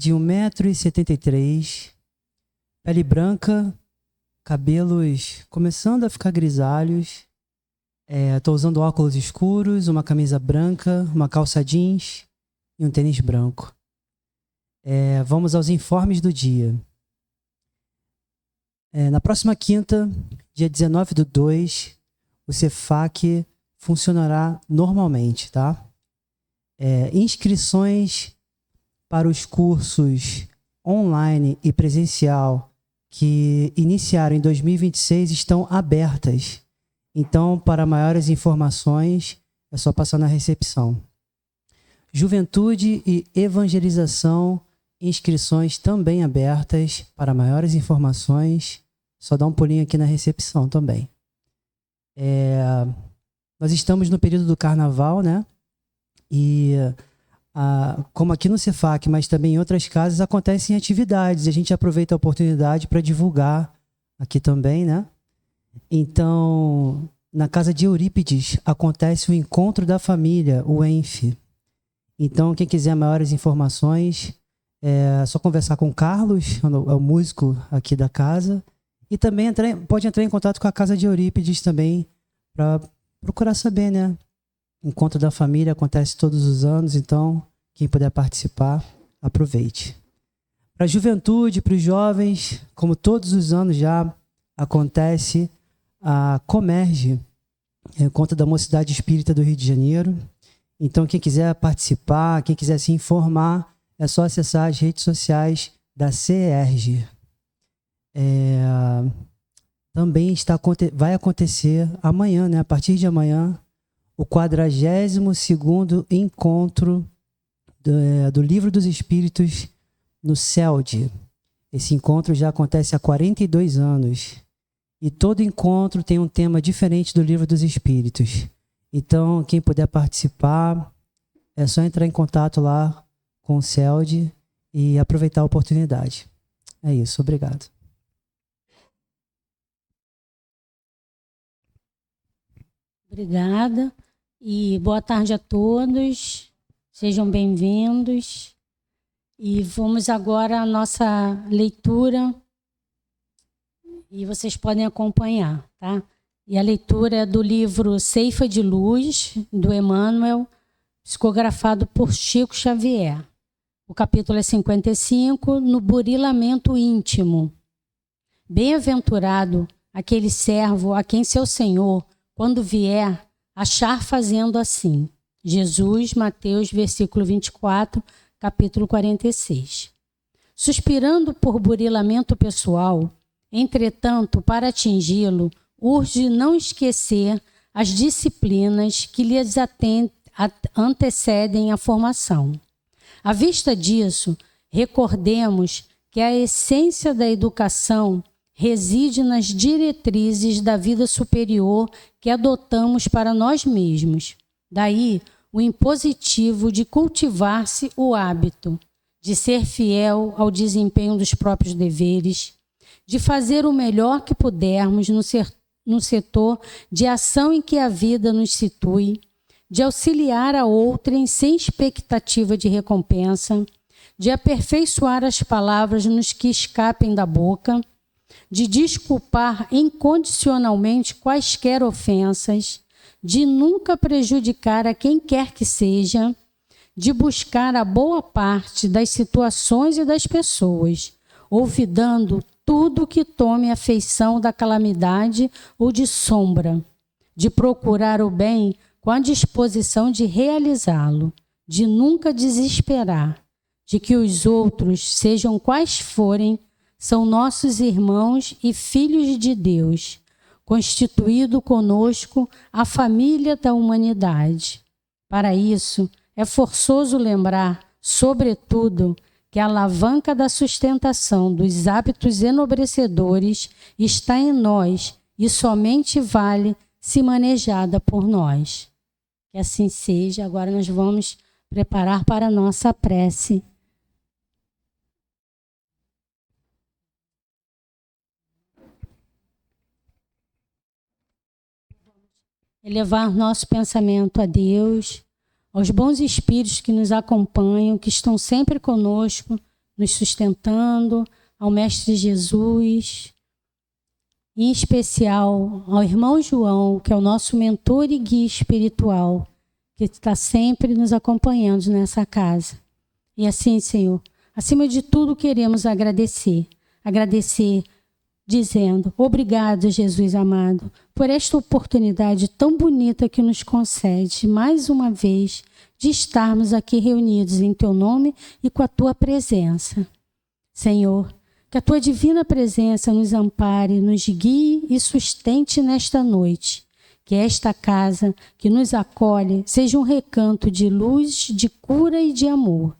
de 1,73 m, pele branca, cabelos começando a ficar grisalhos. Estou usando óculos escuros, uma camisa branca, uma calça jeans e um tênis branco. Vamos aos informes do dia. Na próxima quinta, dia 19/2, o Cefac funcionará normalmente, tá? Inscrições para os cursos online e presencial que iniciaram em 2026 estão abertas. Então, para maiores informações, é só passar na recepção. Juventude e evangelização, inscrições também abertas. Para maiores informações, só dá um pulinho aqui na recepção também. Nós estamos no período do carnaval, né? E como aqui no Cefac, mas também em outras casas, acontecem atividades. A gente aproveita a oportunidade para divulgar aqui também, né? Então, na casa de Eurípides, acontece o Encontro da Família, o ENF. Então, quem quiser maiores informações, é só conversar com o Carlos, é o músico aqui da casa. E também pode entrar em contato com a casa de Eurípides também, para procurar saber, né? Encontro da Família acontece todos os anos, então quem puder participar, aproveite. Para a juventude, para os jovens, como todos os anos já acontece a Comerge, Encontro da Mocidade Espírita do Rio de Janeiro. Então quem quiser participar, quem quiser se informar, é só acessar as redes sociais da CERJ. Também vai acontecer amanhã, né? A partir de amanhã, o 42º encontro do Livro dos Espíritos no CELD. Esse encontro já acontece há 42 anos. E todo encontro tem um tema diferente do Livro dos Espíritos. Então, quem puder participar, é só entrar em contato lá com o CELD e aproveitar a oportunidade. É isso, obrigado. Obrigada e boa tarde a todos, sejam bem-vindos. E vamos agora à nossa leitura e vocês podem acompanhar, tá? E a leitura é do livro Ceifa de Luz, do Emmanuel, psicografado por Chico Xavier. O capítulo é 55, no burilamento íntimo. Bem-aventurado aquele servo a quem seu Senhor, quando vier, achar fazendo assim. Jesus, Mateus, versículo 24, capítulo 46. Suspirando por burilamento pessoal, entretanto, para atingi-lo, urge não esquecer as disciplinas que lhes antecedem a formação. À vista disso, recordemos que a essência da educação reside nas diretrizes da vida superior que adotamos para nós mesmos. Daí, o impositivo de cultivar-se o hábito de ser fiel ao desempenho dos próprios deveres, de fazer o melhor que pudermos no setor de ação em que a vida nos situe, de auxiliar a outrem sem expectativa de recompensa, de aperfeiçoar as palavras nos que escapem da boca, de desculpar incondicionalmente quaisquer ofensas, de nunca prejudicar a quem quer que seja, de buscar a boa parte das situações e das pessoas, olvidando tudo que tome a feição da calamidade ou de sombra, de procurar o bem com a disposição de realizá-lo, de nunca desesperar, de que os outros, sejam quais forem, são nossos irmãos e filhos de Deus, constituído conosco a família da humanidade. Para isso, é forçoso lembrar, sobretudo, que a alavanca da sustentação dos hábitos enobrecedores está em nós e somente vale se manejada por nós. Que assim seja. Agora nós vamos preparar para a nossa prece. Elevar nosso pensamento a Deus, aos bons espíritos que nos acompanham, que estão sempre conosco, nos sustentando, ao Mestre Jesus, em especial ao irmão João, que é o nosso mentor e guia espiritual, que está sempre nos acompanhando nessa casa. E assim, Senhor, acima de tudo queremos agradecer dizendo: obrigado, Jesus amado, por esta oportunidade tão bonita que nos concede, mais uma vez, de estarmos aqui reunidos em Teu nome e com a Tua presença. Senhor, que a Tua divina presença nos ampare, nos guie e sustente nesta noite. Que esta casa que nos acolhe seja um recanto de luz, de cura e de amor.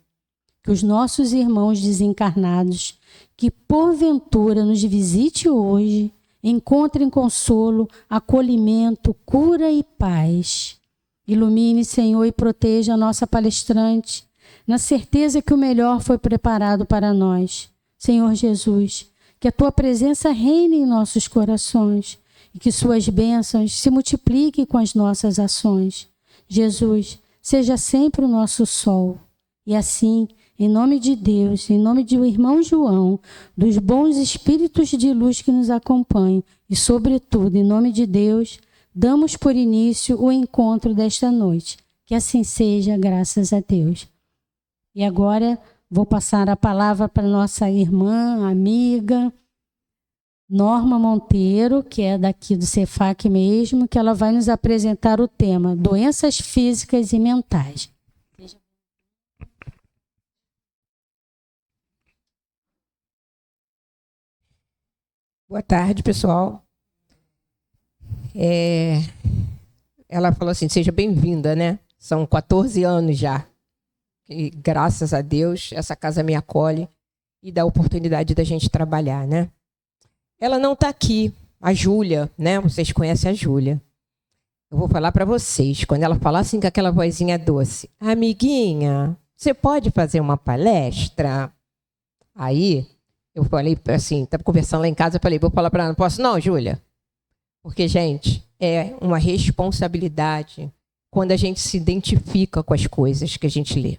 Que os nossos irmãos desencarnados, que porventura nos visite hoje, encontrem consolo, acolhimento, cura e paz. Ilumine, Senhor, e proteja a nossa palestrante, na certeza que o melhor foi preparado para nós. Senhor Jesus, que a Tua presença reine em nossos corações e que Suas bênçãos se multipliquem com as nossas ações. Jesus, seja sempre o nosso sol. E assim, em nome de Deus, em nome do irmão João, dos bons espíritos de luz que nos acompanham e, sobretudo, em nome de Deus, damos por início o encontro desta noite. Que assim seja, graças a Deus. E agora vou passar a palavra para nossa irmã, amiga, Norma Monteiro, que é daqui do Cefac mesmo, que ela vai nos apresentar o tema doenças físicas e mentais. Boa tarde, pessoal. Ela falou assim, seja bem-vinda, né? São 14 anos já. E graças a Deus, essa casa me acolhe e dá a oportunidade da gente trabalhar, né? Ela não está aqui, a Júlia, né? Vocês conhecem a Júlia. Eu vou falar para vocês, quando ela falar assim com aquela vozinha doce, amiguinha, você pode fazer uma palestra? Aí, eu falei assim, estava conversando lá em casa, eu falei, vou falar para ela, não posso não, Júlia? Porque, gente, é uma responsabilidade quando a gente se identifica com as coisas que a gente lê.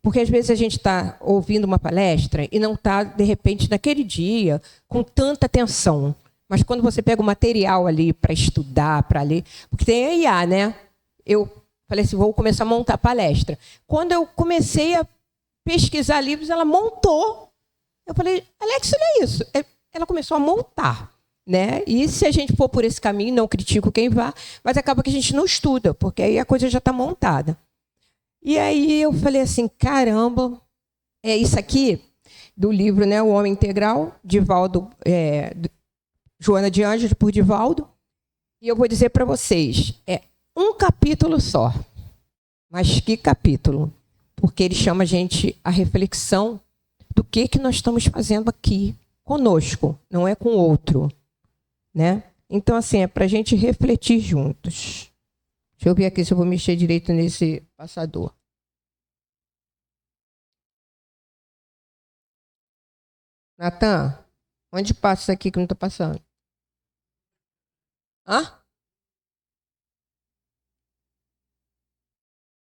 Porque às vezes a gente está ouvindo uma palestra e não está, de repente, naquele dia, com tanta atenção. Mas quando você pega o material ali para estudar, para ler... Porque tem a IA, né? Eu falei assim, vou começar a montar a palestra. Quando eu comecei a pesquisar livros, ela montou. Eu falei, Alex, olha isso. Ela começou a montar, né? E se a gente for por esse caminho, não critico quem vá, mas acaba que a gente não estuda, porque aí a coisa já está montada. E aí eu falei assim, caramba, é isso aqui do livro, né, O Homem Integral, Divaldo, Joana de Ângeles, por Divaldo. E eu vou dizer para vocês, é um capítulo só. Mas que capítulo? Porque ele chama a gente a reflexão do que nós estamos fazendo aqui conosco, não é com o outro, né? Então, assim, é para a gente refletir juntos. Deixa eu ver aqui se eu vou mexer direito nesse passador. Natan, onde passa isso aqui que eu não estou passando? Hã?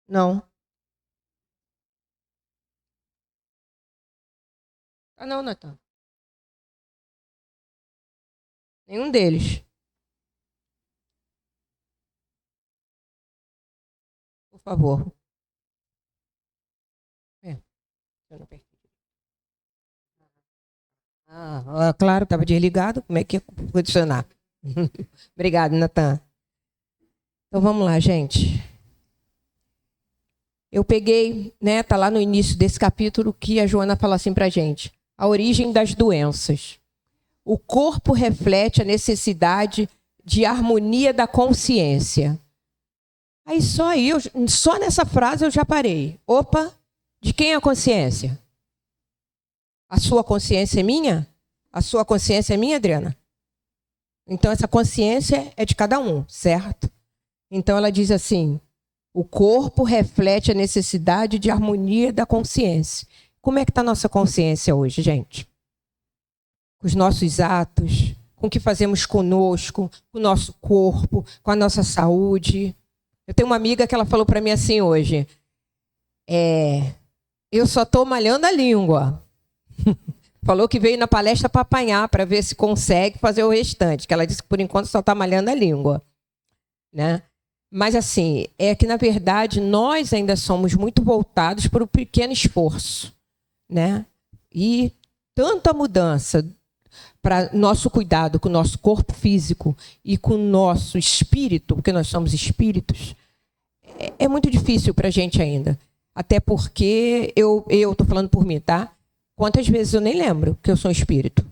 Não. Ah, não, Natan. Nenhum deles. Por favor. Eu não perdi. Claro, estava desligado. Como é que ia funcionar? Obrigado, Natan. Então vamos lá, gente. Eu peguei, né, tá lá no início desse capítulo que a Joana fala assim para a gente. A origem das doenças. O corpo reflete a necessidade de harmonia da consciência. Aí só nessa frase eu já parei. Opa, de quem é a consciência? A sua consciência é minha? A sua consciência é minha, Adriana? Então essa consciência é de cada um, certo? Então ela diz assim, o corpo reflete a necessidade de harmonia da consciência. Como é que está a nossa consciência hoje, gente? Com os nossos atos, com o que fazemos conosco, com o nosso corpo, com a nossa saúde. Eu tenho uma amiga que ela falou para mim assim hoje, eu só estou malhando a língua. Falou que veio na palestra para apanhar, para ver se consegue fazer o restante, que ela disse que por enquanto só está malhando a língua, né? Mas assim, é que na verdade nós ainda somos muito voltados para o pequeno esforço, né? E tanta mudança para nosso cuidado com o nosso corpo físico e com o nosso espírito, porque nós somos espíritos, é muito difícil para a gente ainda. Até porque eu estou falando por mim, tá? Quantas vezes eu nem lembro que eu sou um espírito?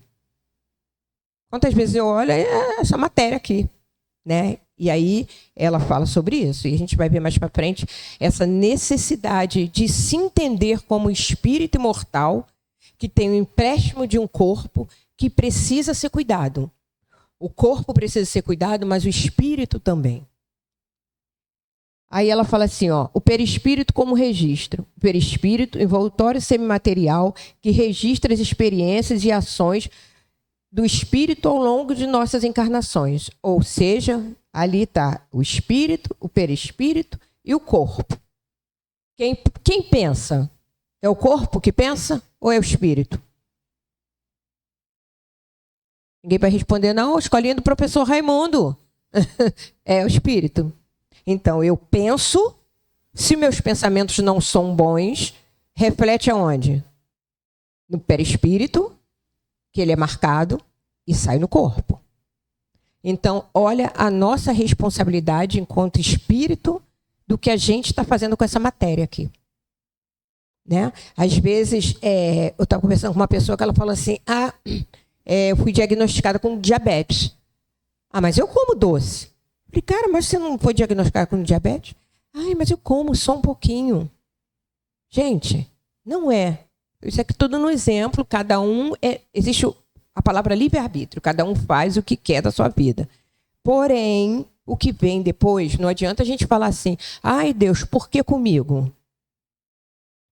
Quantas vezes eu olho essa matéria aqui, né? E aí ela fala sobre isso. E a gente vai ver mais para frente essa necessidade de se entender como espírito imortal que tem um empréstimo de um corpo que precisa ser cuidado. O corpo precisa ser cuidado, mas o espírito também. Aí ela fala assim, ó, o perispírito como registro. O perispírito, envoltório semimaterial, que registra as experiências e ações do espírito ao longo de nossas encarnações. Ou seja, ali está o espírito, o perispírito e o corpo. Quem pensa? É o corpo que pensa ou é o espírito? Ninguém vai responder, não, escolinha do professor Raimundo. É o espírito. Então, eu penso, se meus pensamentos não são bons, reflete aonde? No perispírito, que ele é marcado, e sai no corpo. Então, olha a nossa responsabilidade enquanto espírito do que a gente está fazendo com essa matéria aqui. Né? Às vezes, eu estava conversando com uma pessoa que ela falou assim, eu fui diagnosticada com diabetes. Mas eu como doce. Falei, cara, mas você não foi diagnosticado com diabetes? Mas eu como só um pouquinho. Gente, não é. Isso aqui tudo no exemplo, cada um existe a palavra livre-arbítrio, cada um faz o que quer da sua vida. Porém, o que vem depois, não adianta a gente falar assim, ai Deus, por que comigo?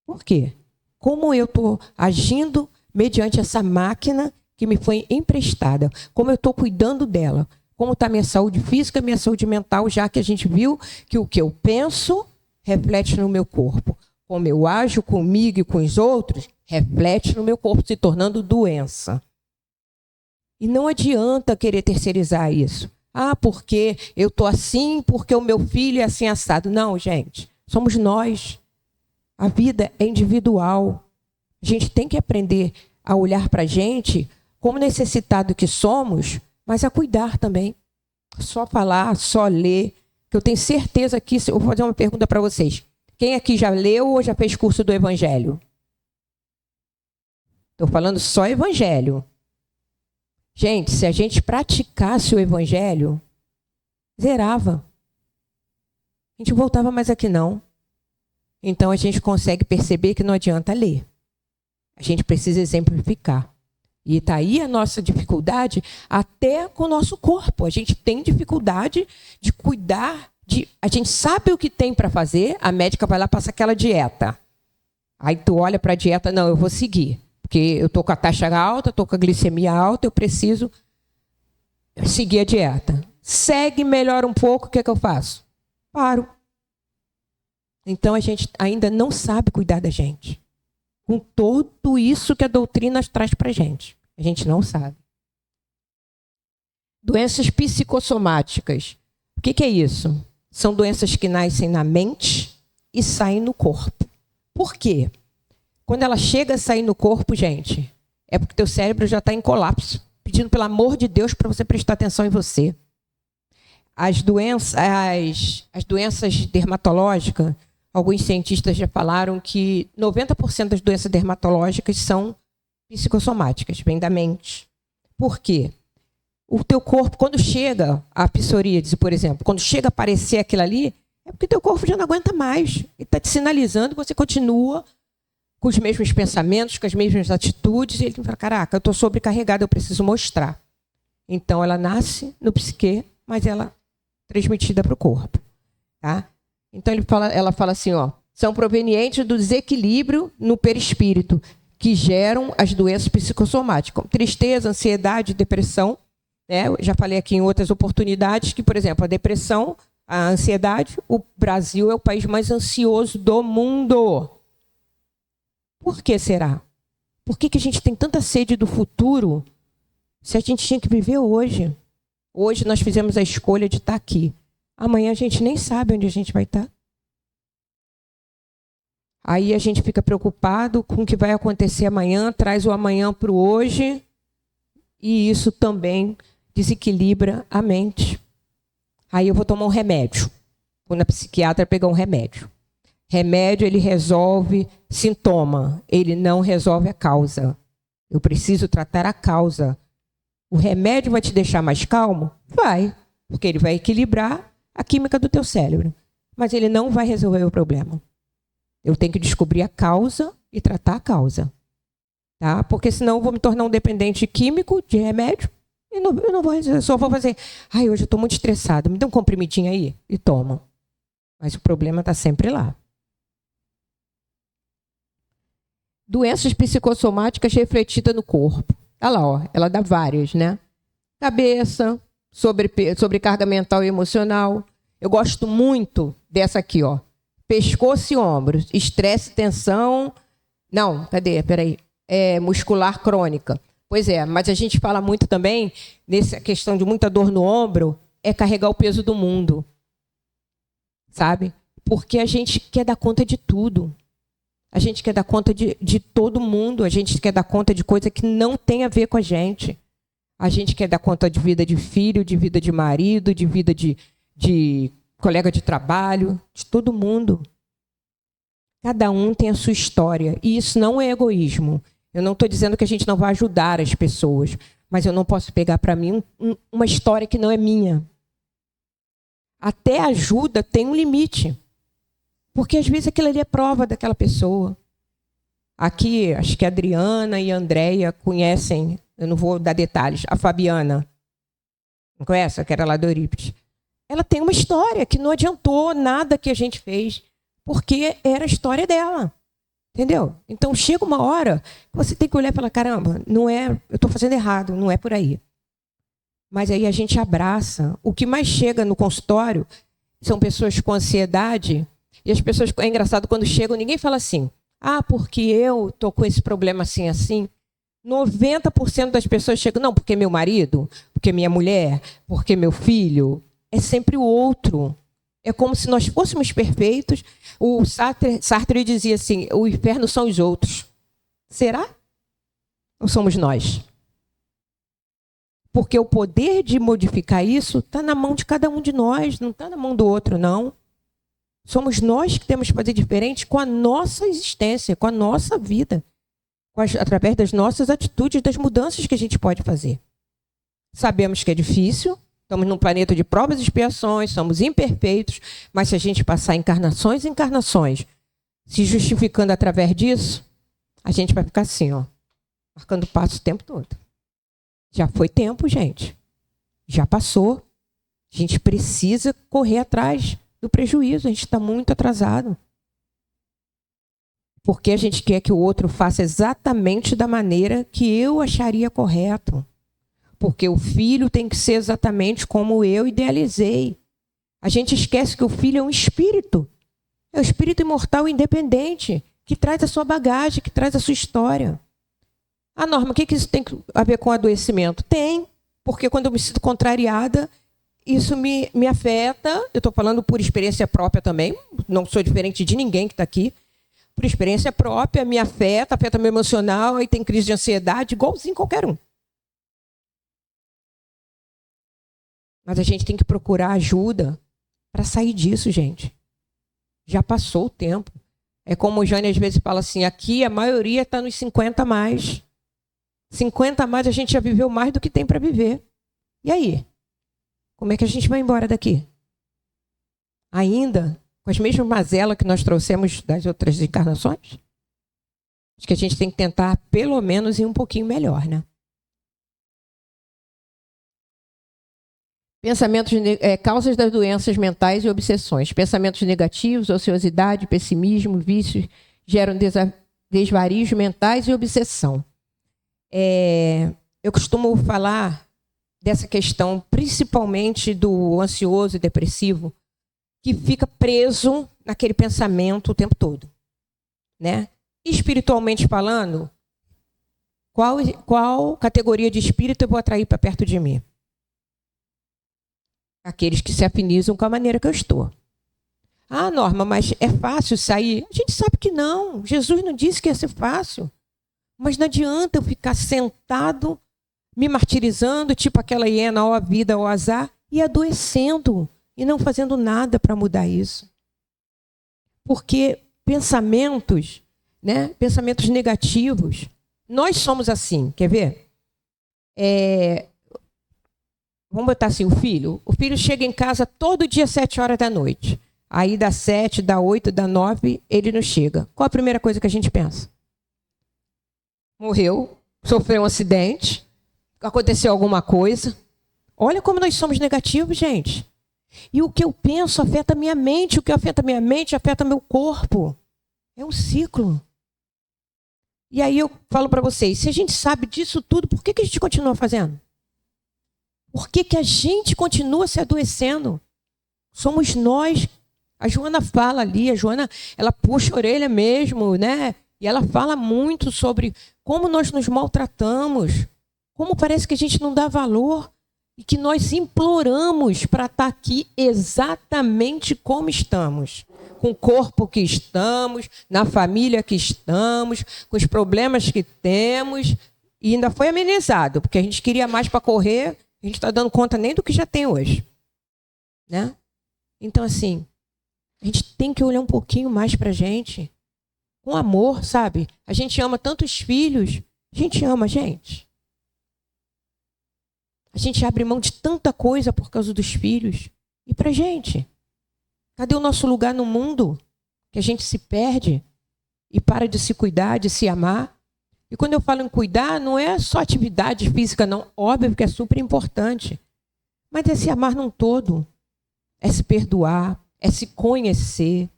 Por quê? Como eu estou agindo mediante essa máquina que me foi emprestada? Como eu estou cuidando dela? Como está minha saúde física, minha saúde mental, já que a gente viu que o que eu penso reflete no meu corpo. Como eu ajo comigo e com os outros, reflete no meu corpo, se tornando doença. E não adianta querer terceirizar isso. Porque eu estou assim, porque o meu filho é assim assado. Não, gente, somos nós. A vida é individual. A gente tem que aprender a olhar para a gente como necessitado que somos, mas a cuidar também. Só falar, só ler. Que eu tenho certeza que... Eu vou fazer uma pergunta para vocês. Quem aqui já leu ou já fez curso do Evangelho? Estou falando só Evangelho. Gente, se a gente praticasse o Evangelho, zerava. A gente voltava mais aqui não. Então a gente consegue perceber que não adianta ler. A gente precisa exemplificar. E está aí a nossa dificuldade até com o nosso corpo. A gente tem dificuldade de cuidar. A gente sabe o que tem para fazer, a médica vai lá e passa aquela dieta. Aí tu olha para a dieta, não, eu vou seguir. Porque eu estou com a taxa alta, estou com a glicemia alta, eu preciso seguir a dieta. Segue, melhora um pouco, o que é que eu faço? Paro. Então a gente ainda não sabe cuidar da gente. Com tudo isso que a doutrina traz para a gente não sabe. Doenças psicossomáticas. O que é isso? São doenças que nascem na mente e saem no corpo. Por quê? Quando ela chega a sair no corpo, gente, é porque teu cérebro já está em colapso, pedindo pelo amor de Deus para você prestar atenção em você. As doenças dermatológicas, alguns cientistas já falaram que 90% das doenças dermatológicas são psicossomáticas, vêm da mente. Por quê? O teu corpo, quando chega a psoríase, por exemplo, quando chega a aparecer aquilo ali, é porque teu corpo já não aguenta mais. Ele está te sinalizando que você continua com os mesmos pensamentos, com as mesmas atitudes, e ele fala, caraca, eu estou sobrecarregado, eu preciso mostrar. Então, ela nasce no psique, mas ela é transmitida para o corpo. Tá? Então, ela fala assim, são provenientes do desequilíbrio no perispírito, que geram as doenças psicossomáticas, como tristeza, ansiedade, depressão. Né? Eu já falei aqui em outras oportunidades que, por exemplo, a depressão, a ansiedade, o Brasil é o país mais ansioso do mundo. Por que será? Por que a gente tem tanta sede do futuro se a gente tinha que viver hoje? Hoje nós fizemos a escolha de estar aqui. Amanhã a gente nem sabe onde a gente vai estar. Aí a gente fica preocupado com o que vai acontecer amanhã, traz o amanhã para o hoje, e isso também desequilibra a mente. Aí eu vou tomar um remédio. Vou na psiquiatra pegar um remédio. Remédio, ele resolve sintoma, ele não resolve a causa. Eu preciso tratar a causa. O remédio vai te deixar mais calmo? Vai, porque ele vai equilibrar a química do teu cérebro. Mas ele não vai resolver o problema. Eu tenho que descobrir a causa e tratar a causa. Tá? Porque senão eu vou me tornar um dependente químico de remédio e eu não vou resolver. Só vou fazer, hoje eu estou muito estressado, me dá um comprimidinho aí e toma. Mas o problema está sempre lá. Doenças psicossomáticas refletidas no corpo. Olha lá, ó, ela dá várias, né? Cabeça, sobrecarga mental e emocional. Eu gosto muito dessa aqui, ó. Pescoço e ombros, estresse, tensão. Não, peraí. Muscular crônica. Pois é, mas a gente fala muito também, nessa questão de muita dor no ombro, é carregar o peso do mundo. Sabe? Porque a gente quer dar conta de tudo. A gente quer dar conta de todo mundo. A gente quer dar conta de coisa que não tem a ver com a gente. A gente quer dar conta de vida de filho, de vida de marido, de vida de colega de trabalho, de todo mundo. Cada um tem a sua história. E isso não é egoísmo. Eu não estou dizendo que a gente não vai ajudar as pessoas, mas eu não posso pegar para mim uma história que não é minha. Até ajuda tem um limite. Porque às vezes aquilo ali é prova daquela pessoa. Aqui, acho que a Adriana e a Andréia conhecem, eu não vou dar detalhes, a Fabiana. Não conhece? Que era lá do Eurípides. Ela tem uma história que não adiantou nada que a gente fez, porque era a história dela. Entendeu? Então chega uma hora que você tem que olhar e falar, caramba, não é, eu estou fazendo errado, não é por aí. Mas aí a gente abraça. O que mais chega no consultório são pessoas com ansiedade. E as pessoas, é engraçado, quando chegam, ninguém fala assim, porque eu estou com esse problema assim, assim. 90% das pessoas chegam, não, porque meu marido, porque minha mulher, porque meu filho. É sempre o outro. É como se nós fôssemos perfeitos. O Sartre dizia assim, o inferno são os outros. Será? Ou somos nós? Porque o poder de modificar isso está na mão de cada um de nós, não está na mão do outro, não. Somos nós que temos que fazer diferente com a nossa existência, com a nossa vida, através das nossas atitudes, das mudanças que a gente pode fazer. Sabemos que é difícil, estamos num planeta de provas e expiações, somos imperfeitos, mas se a gente passar encarnações e encarnações, se justificando através disso, a gente vai ficar assim, ó, marcando passo o tempo todo. Já foi tempo, gente. Já passou. A gente precisa correr atrás do prejuízo. A gente está muito atrasado. Porque a gente quer que o outro faça exatamente da maneira que eu acharia correto. Porque o filho tem que ser exatamente como eu idealizei. A gente esquece que o filho é um espírito. É um espírito imortal independente, que traz a sua bagagem, que traz a sua história. A Norma, o que isso tem a ver com adoecimento? Tem, porque quando eu me sinto contrariada, isso me afeta. Eu estou falando por experiência própria também, não sou diferente de ninguém que está aqui. Por experiência própria, me afeta meu emocional, aí tem crise de ansiedade, igualzinho qualquer um. Mas a gente tem que procurar ajuda para sair disso, gente. Já passou o tempo. É como o Jânio às vezes fala assim, aqui a maioria está nos 50 a mais. 50 a mais a gente já viveu mais do que tem para viver. E aí? Como é que a gente vai embora daqui? Ainda com as mesmas mazelas que nós trouxemos das outras encarnações? Acho que a gente tem que tentar pelo menos ir um pouquinho melhor, né? Causas das doenças mentais e obsessões. Pensamentos negativos, ociosidade, pessimismo, vícios geram desvarios mentais e obsessão. Eu costumo falar dessa questão, principalmente do ansioso e depressivo, que fica preso naquele pensamento o tempo todo, né? Espiritualmente falando, Qual categoria de espírito eu vou atrair para perto de mim? Aqueles que se afinizam com a maneira que eu estou. Ah, Norma, mas é fácil sair? A gente sabe que não. Jesus não disse que ia ser fácil. Mas não adianta eu ficar sentado, me martirizando, tipo aquela hiena, ó a vida, ó azar, e adoecendo, e não fazendo nada para mudar isso. Porque pensamentos, né? Pensamentos negativos, nós somos assim, quer ver? Vamos botar assim, o filho chega em casa todo dia às 7 horas da noite. Aí dá 7, dá 8, dá 9, ele não chega. Qual a primeira coisa que a gente pensa? Morreu, sofreu um acidente, aconteceu alguma coisa. Olha como nós somos negativos, gente. E o que eu penso afeta a minha mente, o que afeta a minha mente afeta meu corpo. É um ciclo. E aí eu falo para vocês, se a gente sabe disso tudo, por que a gente continua fazendo? Por que a gente continua se adoecendo? Somos nós. A Joana fala ali, a Joana, ela puxa a orelha mesmo, né? E ela fala muito sobre como nós nos maltratamos, como parece que a gente não dá valor e que nós imploramos para estar aqui exatamente como estamos. Com o corpo que estamos, na família que estamos, com os problemas que temos. E ainda foi amenizado, porque a gente queria mais para correr, a gente está dando conta nem do que já tem hoje. Né? Então, assim, a gente tem que olhar um pouquinho mais para a gente. Com amor, sabe? A gente ama tantos filhos. A gente ama a gente. A gente abre mão de tanta coisa por causa dos filhos. E para a gente? Cadê o nosso lugar no mundo? Que a gente se perde e para de se cuidar, de se amar. E quando eu falo em cuidar, não é só atividade física, não. Óbvio que é super importante. Mas é se amar num todo. É se perdoar, é se conhecer,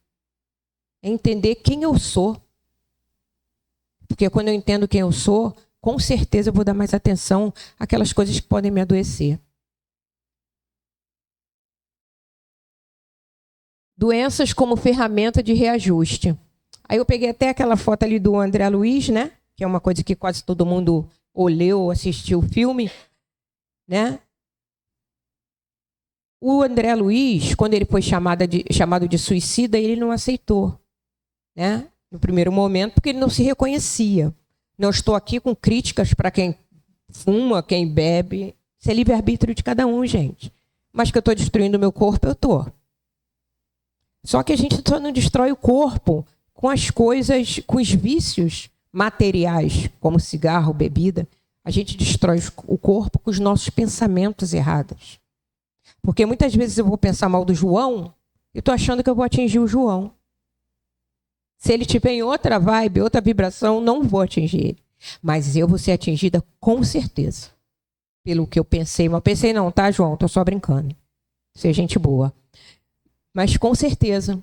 é entender quem eu sou. Porque quando eu entendo quem eu sou, com certeza eu vou dar mais atenção àquelas coisas que podem me adoecer. Doenças como ferramenta de reajuste. Aí eu peguei até aquela foto ali do André Luiz, né? Que é uma coisa que quase todo mundo olhou, assistiu o filme, né? O André Luiz, quando ele foi chamado de suicida, ele não aceitou, né? No primeiro momento, porque ele não se reconhecia. Não estou aqui com críticas para quem fuma, quem bebe. Isso é livre-arbítrio de cada um, gente. Mas que eu estou destruindo o meu corpo, eu estou. Só que a gente só não destrói o corpo com as coisas, com os vícios materiais, como cigarro, bebida. A gente destrói o corpo com os nossos pensamentos errados. Porque muitas vezes eu vou pensar mal do João e estou achando que eu vou atingir o João. Se ele tiver em outra vibe, outra vibração, não vou atingir ele. Mas eu vou ser atingida com certeza. Pelo que eu pensei. Mas pensei não, tá, João? Estou só brincando. Ser gente boa. Mas com certeza.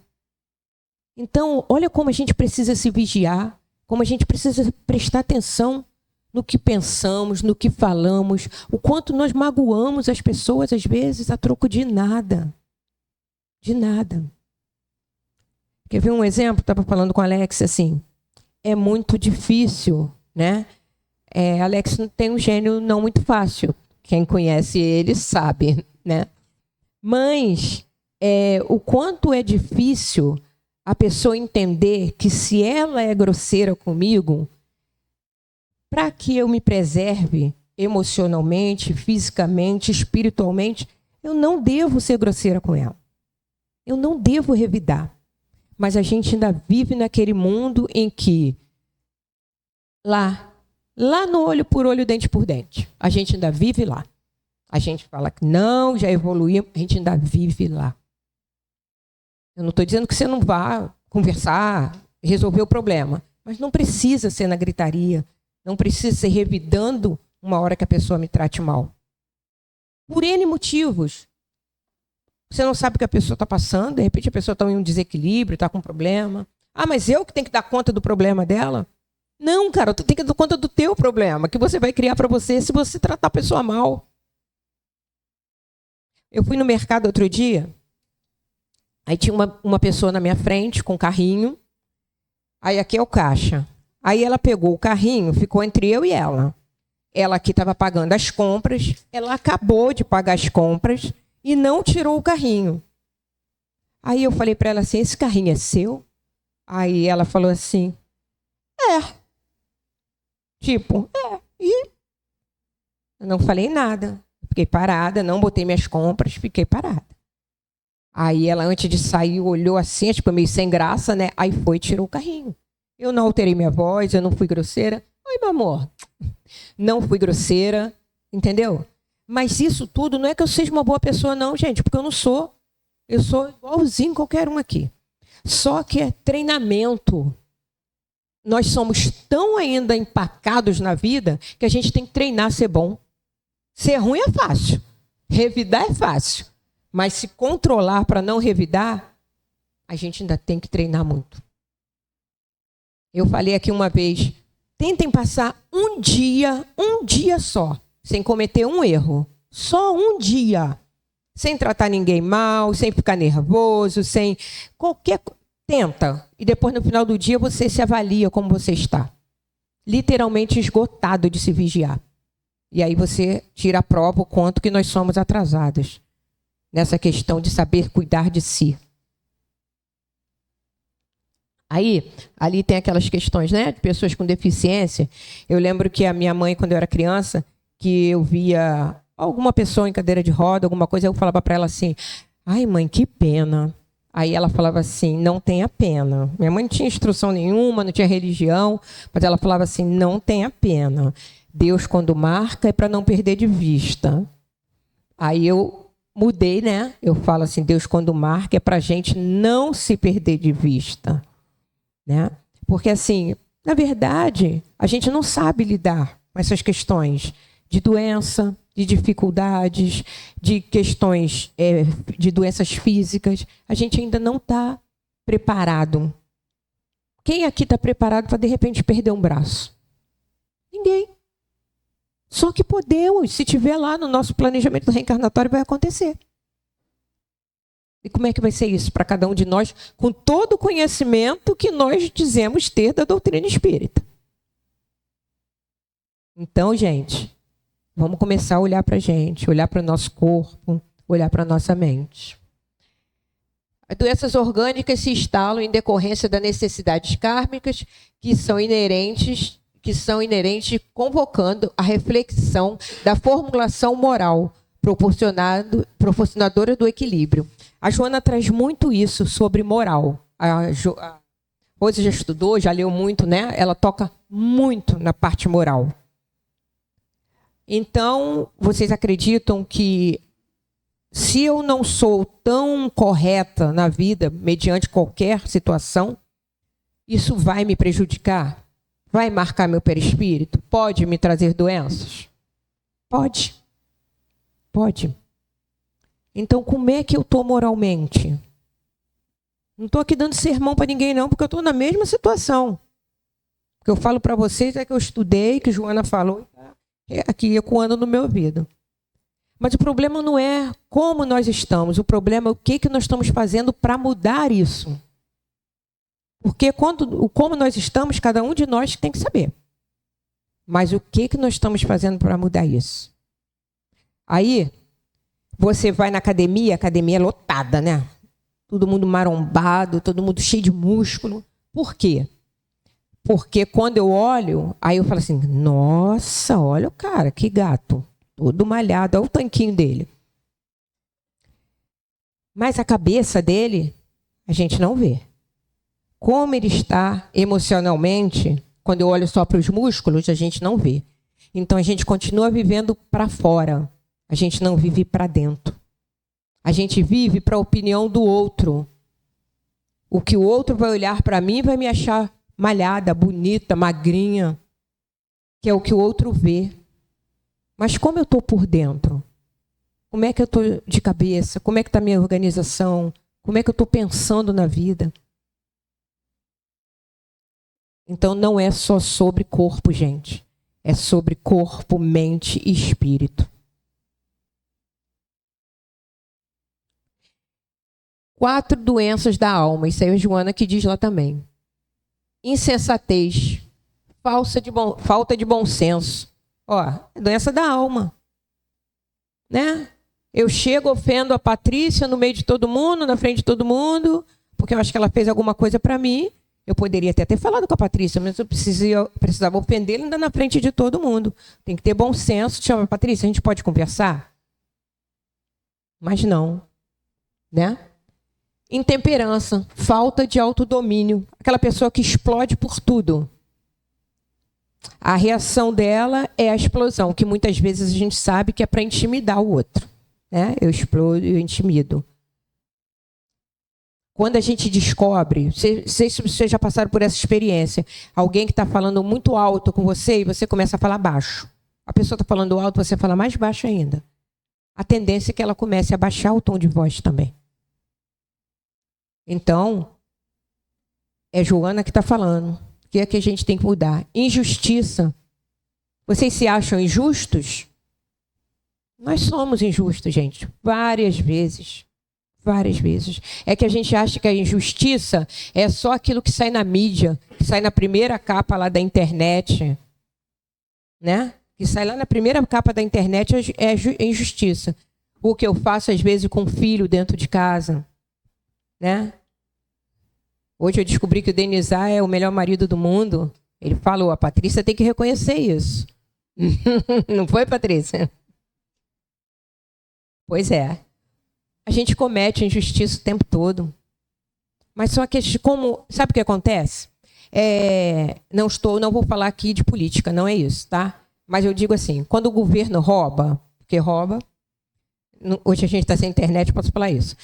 Então, olha como a gente precisa se vigiar, como a gente precisa prestar atenção no que pensamos, no que falamos, o quanto nós magoamos as pessoas, às vezes, a troco de nada. De nada. Quer ver um exemplo? Estava falando com a Alex assim. É muito difícil, né? Alex tem um gênio não muito fácil. Quem conhece ele sabe, né? Mas o quanto é difícil a pessoa entender que se ela é grosseira comigo, para que eu me preserve emocionalmente, fisicamente, espiritualmente, eu não devo ser grosseira com ela. Eu não devo revidar. Mas a gente ainda vive naquele mundo em que lá no olho por olho, dente por dente, a gente ainda vive lá. A gente fala que não, já evoluiu, a gente ainda vive lá. Eu não estou dizendo que você não vá conversar, resolver o problema, mas não precisa ser na gritaria, não precisa ser revidando uma hora que a pessoa me trate mal. Por N motivos. Você não sabe o que a pessoa está passando, de repente a pessoa está em um desequilíbrio, está com um problema. Ah, mas eu que tenho que dar conta do problema dela? Não, cara, tu tem que dar conta do teu problema, que você vai criar para você se você tratar a pessoa mal. Eu fui no mercado outro dia, aí tinha uma pessoa na minha frente com um carrinho, aí aqui é o caixa. Aí ela pegou o carrinho, ficou entre eu e ela. Ela aqui estava pagando as compras, ela acabou de pagar as compras e não tirou o carrinho. Aí eu falei para ela assim, esse carrinho é seu? Aí ela falou assim, E eu não falei nada. Fiquei parada, não botei minhas compras, fiquei parada. Aí ela, antes de sair, olhou assim, tipo, meio sem graça, né? Aí foi e tirou o carrinho. Eu não alterei minha voz, eu não fui grosseira. Oi, meu amor. Não fui grosseira, entendeu? Mas isso tudo não é que eu seja uma boa pessoa, não, gente, porque eu não sou. Eu sou igualzinho qualquer um aqui. Só que é treinamento. Nós somos tão ainda empacados na vida que a gente tem que treinar a ser bom. Ser ruim é fácil. Revidar é fácil. Mas se controlar para não revidar, a gente ainda tem que treinar muito. Eu falei aqui uma vez, tentem passar um dia só, sem cometer um erro. Só um dia. Sem tratar ninguém mal, sem ficar nervoso, sem qualquer... Tenta. E depois, no final do dia, você se avalia como você está. Literalmente esgotado de se vigiar. E aí você tira a prova o quanto que nós somos atrasadas nessa questão de saber cuidar de si. Aí, ali tem aquelas questões, né, de pessoas com deficiência. Eu lembro que a minha mãe, quando eu era criança, que eu via alguma pessoa em cadeira de roda, alguma coisa, eu falava para ela assim, ai, mãe, que pena. Aí ela falava assim, não tenha pena. Minha mãe não tinha instrução nenhuma, não tinha religião, mas ela falava assim, não tenha pena. Deus, quando marca, é para não perder de vista. Aí eu mudei, né? Eu falo assim, Deus, quando marca, é para a gente não se perder de vista. Né? Porque, assim, na verdade, a gente não sabe lidar com essas questões de doença, de dificuldades, de questões de doenças físicas. A gente ainda não está preparado. Quem aqui está preparado para, de repente, perder um braço? Ninguém. Só que podemos, se tiver lá no nosso planejamento reencarnatório, vai acontecer. E como é que vai ser isso para cada um de nós, com todo o conhecimento que nós dizemos ter da doutrina espírita? Então, gente, vamos começar a olhar para a gente, olhar para o nosso corpo, olhar para a nossa mente. As doenças orgânicas se instalam em decorrência das necessidades kármicas que são inerentes, convocando a reflexão da formulação moral, proporcionadora do equilíbrio. A Joana traz muito isso sobre moral. A Rose já estudou, já leu muito, né? Ela toca muito na parte moral. Então, vocês acreditam que se eu não sou tão correta na vida, mediante qualquer situação, isso vai me prejudicar? Vai marcar meu perispírito? Pode me trazer doenças? Pode. Pode. Então, como é que eu estou moralmente? Não estou aqui dando sermão para ninguém, não, porque eu estou na mesma situação. O que eu falo para vocês é que eu estudei, que Joana falou, é aqui ecoando no meu ouvido. Mas o problema não é como nós estamos, o problema é o que nós estamos fazendo para mudar isso. Porque como nós estamos, cada um de nós tem que saber. Mas o que nós estamos fazendo para mudar isso? Aí, você vai na academia, a academia é lotada, né? Todo mundo marombado, todo mundo cheio de músculo. Por quê? Porque quando eu olho, aí eu falo assim, nossa, olha o cara, que gato. Todo malhado, olha o tanquinho dele. Mas a cabeça dele, a gente não vê. Como ele está emocionalmente, quando eu olho só para os músculos, a gente não vê. Então a gente continua vivendo para fora. A gente não vive para dentro. A gente vive para a opinião do outro. O que o outro vai olhar para mim vai me achar malhada, bonita, magrinha, que é o que o outro vê. Mas como eu estou por dentro? Como é que eu estou de cabeça? Como é que está a minha organização? Como é que eu estou pensando na vida? Então não é só sobre corpo, gente. É sobre corpo, mente e espírito. 4 doenças da alma. Isso aí é a Joana que diz lá também. Insensatez. falta de bom senso. Ó, é doença da alma. Né? Eu chego, ofendo a Patrícia no meio de todo mundo, na frente de todo mundo, porque eu acho que ela fez alguma coisa para mim. Eu poderia até ter falado com a Patrícia, mas eu precisava ofendê-la ainda na frente de todo mundo. Tem que ter bom senso. Chama, Patrícia, a gente pode conversar? Mas não. Né? Intemperança, falta de autodomínio. Aquela pessoa que explode por tudo. A reação dela é a explosão, que muitas vezes a gente sabe que é para intimidar o outro. Né? Eu explodo, eu intimido. Quando a gente descobre, não sei se vocês já passaram por essa experiência, alguém que está falando muito alto com você e você começa a falar baixo. A pessoa está falando alto, você fala mais baixo ainda. A tendência é que ela comece a baixar o tom de voz também. Então, é Joana que está falando. O que é que a gente tem que mudar? Injustiça. Vocês se acham injustos? Nós somos injustos, gente. Várias vezes. Várias vezes. É que a gente acha que a injustiça é só aquilo que sai na mídia, que sai na primeira capa lá da internet. Né? Que sai lá na primeira capa da internet é injustiça. O que eu faço, às vezes, com o filho dentro de casa. Né? Hoje eu descobri que o Denizar é o melhor marido do mundo. Ele falou, a Patrícia tem que reconhecer isso. Não foi, Patrícia? Pois é. A gente comete injustiça o tempo todo. Mas só que, como, sabe o que acontece? Não vou falar aqui de política, não é isso, tá? Mas eu digo assim, quando o governo rouba, porque rouba, hoje a gente está sem internet, posso falar isso.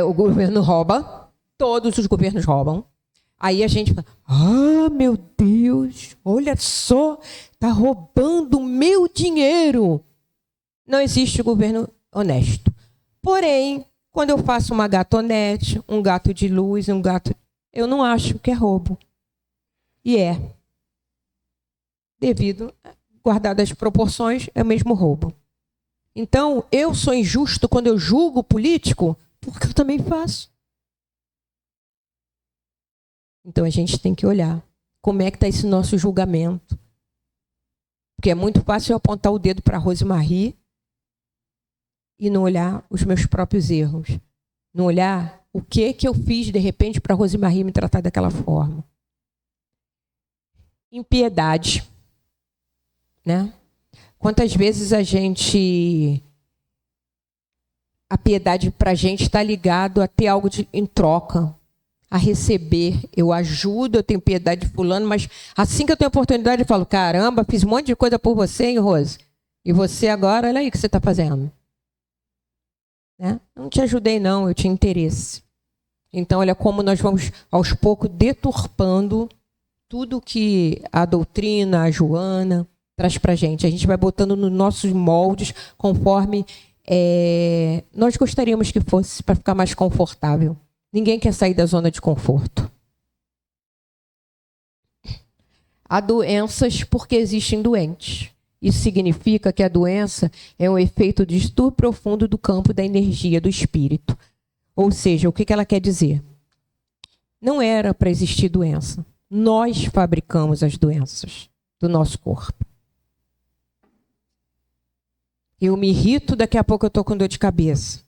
O governo rouba, todos os governos roubam. Aí a gente fala, meu Deus, olha só, está roubando o meu dinheiro. Não existe governo honesto. Porém, quando eu faço uma gatonete, um gato de luz, eu não acho que é roubo. E é. Devido, guardadas as proporções, é o mesmo roubo. Então, eu sou injusto quando eu julgo o político, porque eu também faço. Então, a gente tem que olhar como é que está esse nosso julgamento. Porque é muito fácil eu apontar o dedo para a Rosemarie e não olhar os meus próprios erros. Não olhar o que eu fiz, de repente, para a Rosemarie me tratar daquela forma. Impiedade. Né? Quantas vezes a piedade para a gente está ligado a ter algo em troca, a receber. Eu ajudo, eu tenho piedade de fulano, mas assim que eu tenho oportunidade, eu falo, caramba, fiz um monte de coisa por você, hein, Rose? E você agora, olha aí o que você está fazendo. Né? Não te ajudei, não, eu tinha interesse. Então, olha como nós vamos, aos poucos, deturpando tudo que a doutrina, a Joana, traz para a gente. A gente vai botando nos nossos moldes conforme nós gostaríamos que fosse, para ficar mais confortável. Ninguém quer sair da zona de conforto. Há doenças porque existem doentes. Isso significa que a doença é um efeito de distúrbio profundo do campo da energia do espírito. Ou seja, o que ela quer dizer? Não era para existir doença. Nós fabricamos as doenças do nosso corpo. Eu me irrito, daqui a pouco eu estou com dor de cabeça.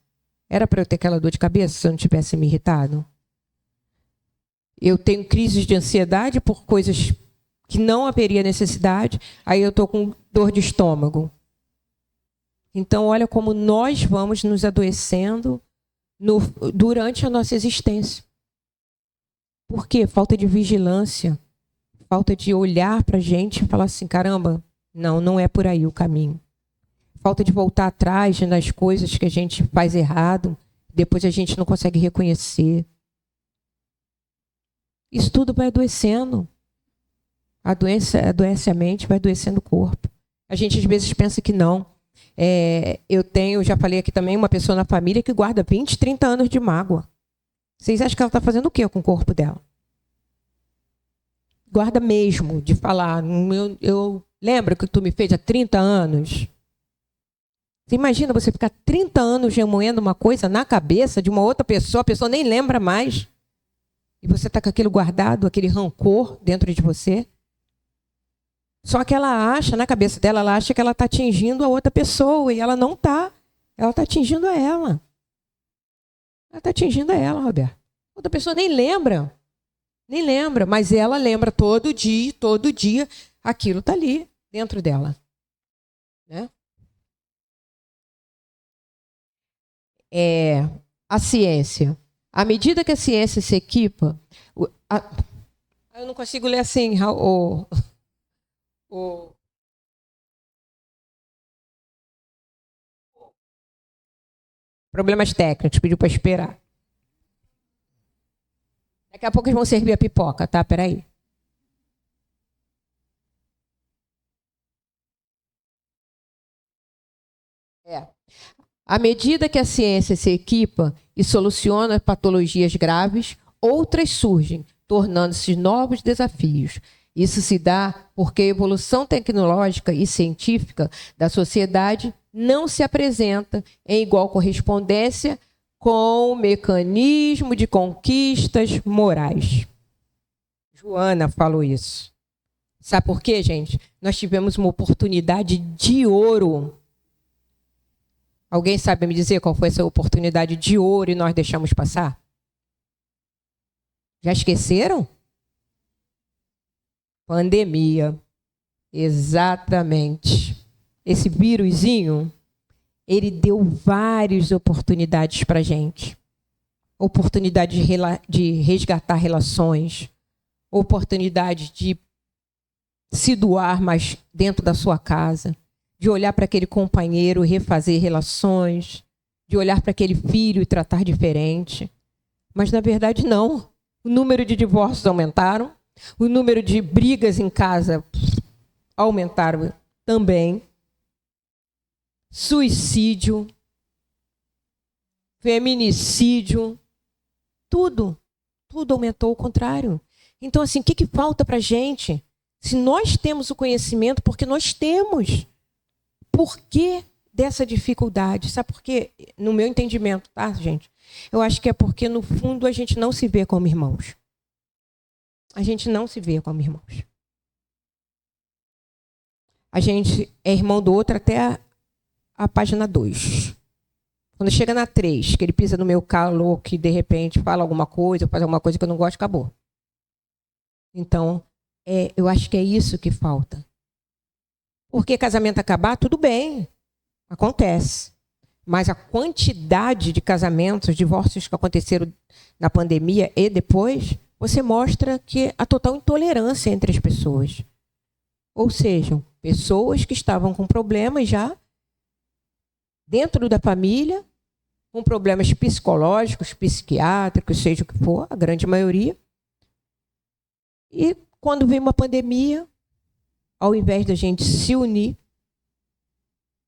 Era para eu ter aquela dor de cabeça se eu não tivesse me irritado? Eu tenho crises de ansiedade por coisas que não haveria necessidade, aí eu estou com dor de estômago. Então, olha como nós vamos nos adoecendo durante a nossa existência. Por quê? Falta de vigilância, falta de olhar para a gente e falar assim, caramba, não é por aí o caminho. Falta de voltar atrás nas coisas que a gente faz errado, depois a gente não consegue reconhecer. Isso tudo vai adoecendo. A doença adoece a mente, vai adoecendo o corpo. A gente às vezes pensa que não. Eu já falei aqui também, uma pessoa na família que guarda 20, 30 anos de mágoa. Vocês acham que ela está fazendo o quê com o corpo dela? Guarda mesmo, de falar, eu lembro que tu me fez há 30 anos. Você imagina você ficar 30 anos remoendo uma coisa na cabeça de uma outra pessoa, a pessoa nem lembra mais. E você está com aquilo guardado, aquele rancor dentro de você. Só que ela acha, na cabeça dela, ela acha que ela está atingindo a outra pessoa, e ela não está. Ela está atingindo a ela. Ela está atingindo a ela, Roberto. Outra pessoa nem lembra. Nem lembra, mas ela lembra todo dia, aquilo está ali, dentro dela. Né? A ciência. À medida que a ciência se equipa... Eu não consigo ler assim, problemas técnicos, pediu para esperar. Daqui a pouco eles vão servir a pipoca, tá? Peraí. À medida que a ciência se equipa e soluciona patologias graves, outras surgem, tornando-se novos desafios. Isso se dá porque a evolução tecnológica e científica da sociedade não se apresenta em igual correspondência com o mecanismo de conquistas morais. Joana falou isso. Sabe por quê, gente? Nós tivemos uma oportunidade de ouro. Alguém sabe me dizer qual foi essa oportunidade de ouro e nós deixamos passar? Já esqueceram? Pandemia. Exatamente. Esse vírusinho, ele deu várias oportunidades para a gente. Oportunidade de resgatar relações. Oportunidade de se doar mais dentro da sua casa. De olhar para aquele companheiro e refazer relações. De olhar para aquele filho e tratar diferente. Mas, na verdade, não. O número de divórcios aumentaram. O número de brigas em casa aumentaram também. Suicídio. Feminicídio. Tudo aumentou ao contrário. Então, assim, o que falta para a gente? Se nós temos o conhecimento, porque nós temos. Por que dessa dificuldade? Sabe por quê? No meu entendimento, tá, gente? Eu acho que é porque, no fundo, a gente não se vê como irmãos. A gente não se vê como irmãos. A gente é irmão do outro até a página 2. Quando chega na 3, que ele pisa no meu calo, que de repente fala alguma coisa, faz alguma coisa que eu não gosto, acabou. Então, eu acho que é isso que falta. Porque casamento acabar, tudo bem, acontece. Mas a quantidade de casamentos, divórcios que aconteceram na pandemia e depois, você mostra que a total intolerância entre as pessoas. Ou seja, pessoas que estavam com problemas já dentro da família, com problemas psicológicos, psiquiátricos, seja o que for, a grande maioria. E quando veio uma pandemia, ao invés da gente se unir,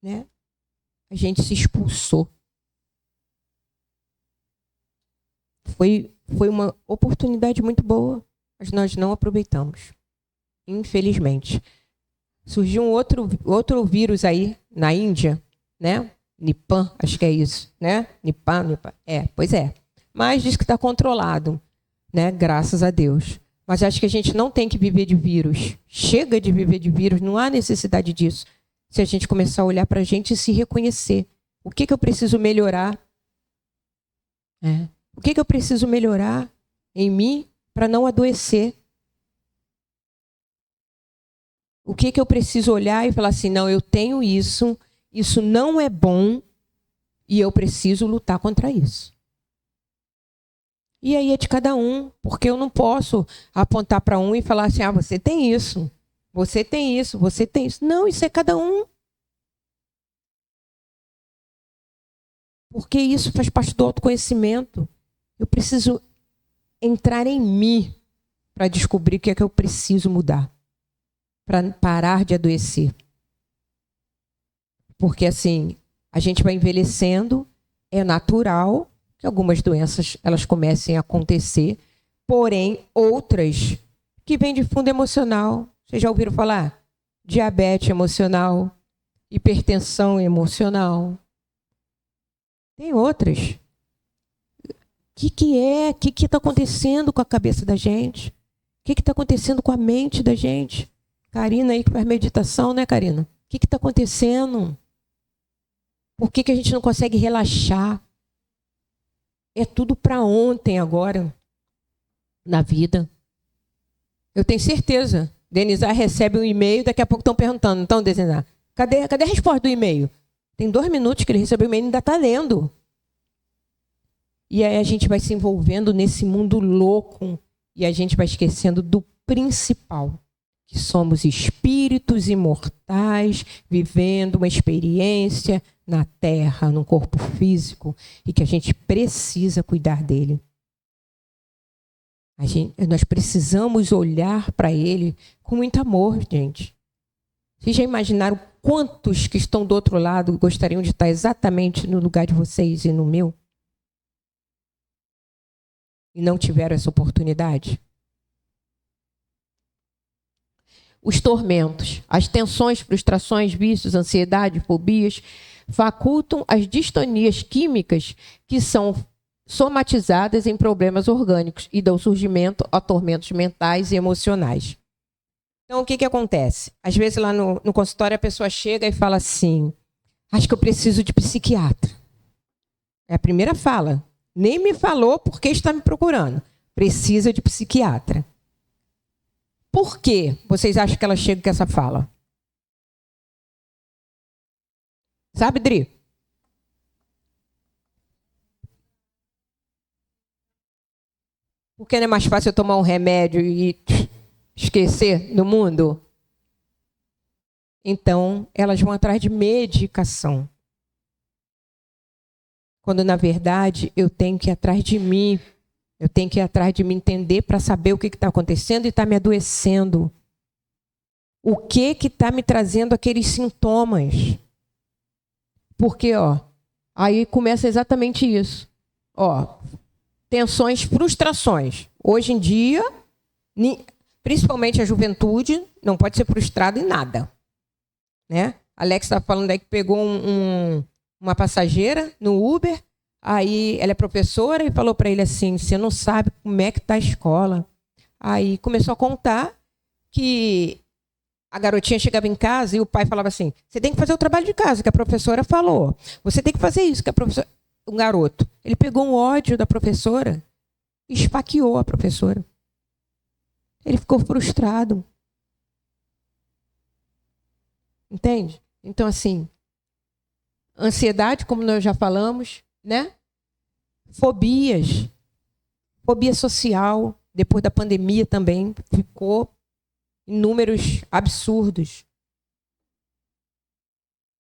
né, a gente se expulsou. Foi uma oportunidade muito boa, mas nós não aproveitamos. Infelizmente. Surgiu um outro vírus aí na Índia, né? Nipah, acho que é isso, né? Nipah. Pois é. Mas diz que está controlado, né? Graças a Deus. Mas acho que a gente não tem que viver de vírus. Chega de viver de vírus, não há necessidade disso. Se a gente começar a olhar para a gente e se reconhecer. O que eu preciso melhorar? O que eu preciso melhorar em mim para não adoecer? O que eu preciso olhar e falar assim, não, eu tenho isso não é bom e eu preciso lutar contra isso. E aí é de cada um, porque eu não posso apontar para um e falar assim, você tem isso, você tem isso, você tem isso. Não, isso é cada um. Porque isso faz parte do autoconhecimento. Eu preciso entrar em mim para descobrir o que é que eu preciso mudar. Para parar de adoecer. Porque assim, a gente vai envelhecendo, é natural que algumas doenças elas comecem a acontecer, porém outras que vêm de fundo emocional. Vocês já ouviram falar? Diabetes emocional, hipertensão emocional. Tem outras. O que está acontecendo com a cabeça da gente? O que está acontecendo com a mente da gente? Karina aí que faz meditação, né, Karina? O que está acontecendo? Por que a gente não consegue relaxar? É tudo para ontem agora, na vida. Eu tenho certeza. Denizar recebe um e-mail, daqui a pouco estão perguntando. Então, Denizar, cadê a resposta do e-mail? Tem 2 minutos que ele recebeu o e-mail e ainda está lendo. E aí a gente vai se envolvendo nesse mundo louco e a gente vai esquecendo do principal, que somos espíritos imortais vivendo uma experiência na Terra, num corpo físico, e que a gente precisa cuidar dele. Nós precisamos olhar para ele com muito amor, gente. Vocês já imaginaram quantos que estão do outro lado gostariam de estar exatamente no lugar de vocês e no meu? E não tiveram essa oportunidade? Os tormentos, as tensões, frustrações, vícios, ansiedade, fobias, facultam as distonias químicas que são somatizadas em problemas orgânicos e dão surgimento a tormentos mentais e emocionais. Então, o que acontece? Às vezes, lá no consultório, a pessoa chega e fala assim, acho que eu preciso de psiquiatra. É a primeira fala. Nem me falou por que está me procurando. Precisa de psiquiatra. Por que vocês acham que ela chega com essa fala? Sabe, Dri? Porque não é mais fácil eu tomar um remédio e esquecer do mundo? Então, elas vão atrás de medicação. Quando, na verdade, eu tenho que ir atrás de mim. Eu tenho que ir atrás de me entender para saber o que está acontecendo e está me adoecendo. O que está me trazendo aqueles sintomas? Porque, aí começa exatamente isso. Tensões, frustrações. Hoje em dia, principalmente a juventude, não pode ser frustrada em nada. Né? Alex estava falando aí que pegou uma passageira no Uber, aí ela é professora e falou para ele assim, você não sabe como é que está a escola. Aí começou a contar que a garotinha chegava em casa e o pai falava assim, você tem que fazer o trabalho de casa, que a professora falou. Você tem que fazer isso, que a professora... Um garoto, ele pegou um ódio da professora e esfaqueou a professora. Ele ficou frustrado. Entende? Então, assim, ansiedade, como nós já falamos, né? Fobias. Fobia social, depois da pandemia também, ficou em números absurdos.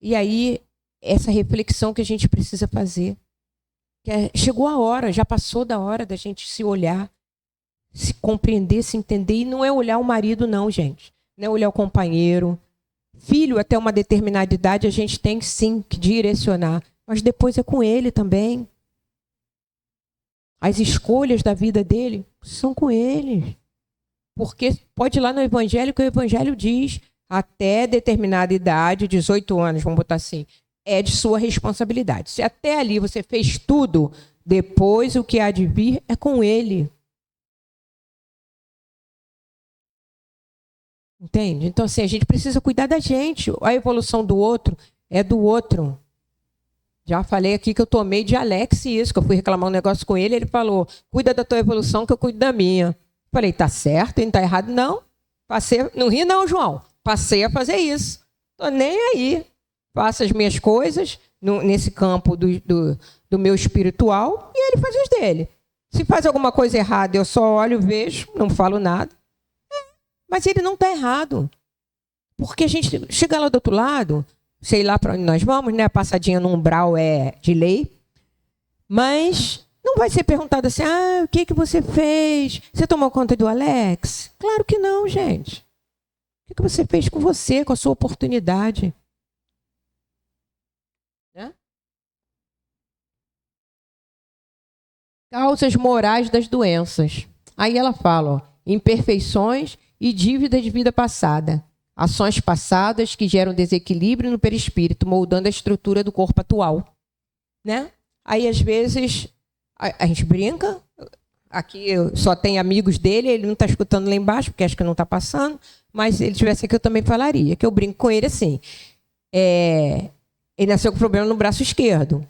E aí, essa reflexão que a gente precisa fazer. Chegou a hora, já passou da hora da gente se olhar, se compreender, se entender. E não é olhar o marido, não, gente. Não é olhar o companheiro. Filho, até uma determinada idade, a gente tem sim que direcionar. Mas depois é com ele também. As escolhas da vida dele são com ele. Porque pode ir lá no Evangelho, que o Evangelho diz, até determinada idade, 18 anos, vamos botar assim, é de sua responsabilidade. Se até ali você fez tudo, depois o que há de vir é com ele. Entende? Então, assim, a gente precisa cuidar da gente. A evolução do outro é do outro. Já falei aqui que eu tomei de Alex isso, que eu fui reclamar um negócio com ele, ele falou, cuida da tua evolução que eu cuido da minha. Falei, tá certo, não tá errado, não. Não ri não, João. Passei a fazer isso. Tô nem aí. Faço as minhas coisas nesse campo do meu espiritual e ele faz as dele. Se faz alguma coisa errada, eu só olho, vejo, não falo nada. Mas ele não está errado. Porque a gente chega lá do outro lado, sei lá para onde nós vamos, né? A passadinha no umbral é de lei. Mas não vai ser perguntado assim, o que você fez? Você tomou conta do Alex? Claro que não, gente. O que você fez com você, com a sua oportunidade? Né? Causas morais das doenças. Aí ela fala, imperfeições e dívida de vida passada. Ações passadas que geram desequilíbrio no perispírito, moldando a estrutura do corpo atual. Né? Aí, às vezes, a gente brinca, aqui só tem amigos dele, ele não está escutando lá embaixo, porque acho que não está passando, mas se ele estivesse aqui eu também falaria, que eu brinco com ele assim. Ele nasceu com problema no braço esquerdo.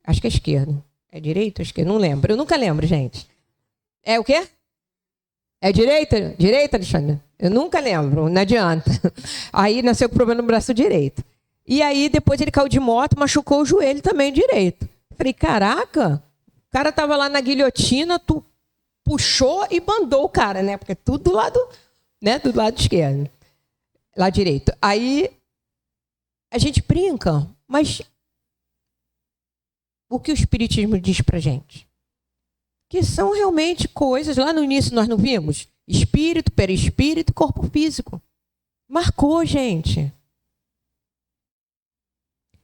Acho que é esquerdo. É direito ou esquerdo? Não lembro. Eu nunca lembro, gente. É o quê? É direita? Direita, Alexandre? Eu nunca lembro, não adianta. Aí nasceu com problema no braço direito. E aí depois ele caiu de moto, machucou o joelho também direito. Falei, caraca, o cara tava lá na guilhotina, tu puxou e mandou o cara, né? Porque tudo do lado, né? Do lado esquerdo. Lá direito. Aí a gente brinca, mas o que o Espiritismo diz pra gente? Que são realmente coisas, lá no início nós não vimos? Espírito, perispírito, corpo físico. Marcou, gente.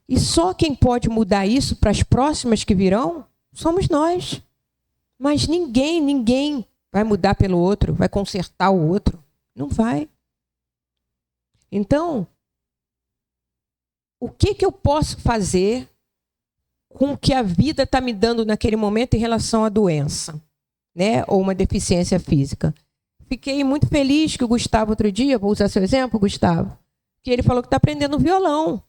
E só quem pode mudar isso para as próximas que virão somos nós. Mas ninguém vai mudar pelo outro, vai consertar o outro. Não vai. Então, o que eu posso fazer com o que a vida está me dando naquele momento em relação à doença, né? Ou uma deficiência física? Fiquei muito feliz que o Gustavo, outro dia, vou usar seu exemplo, Gustavo, que ele falou que está aprendendo violão.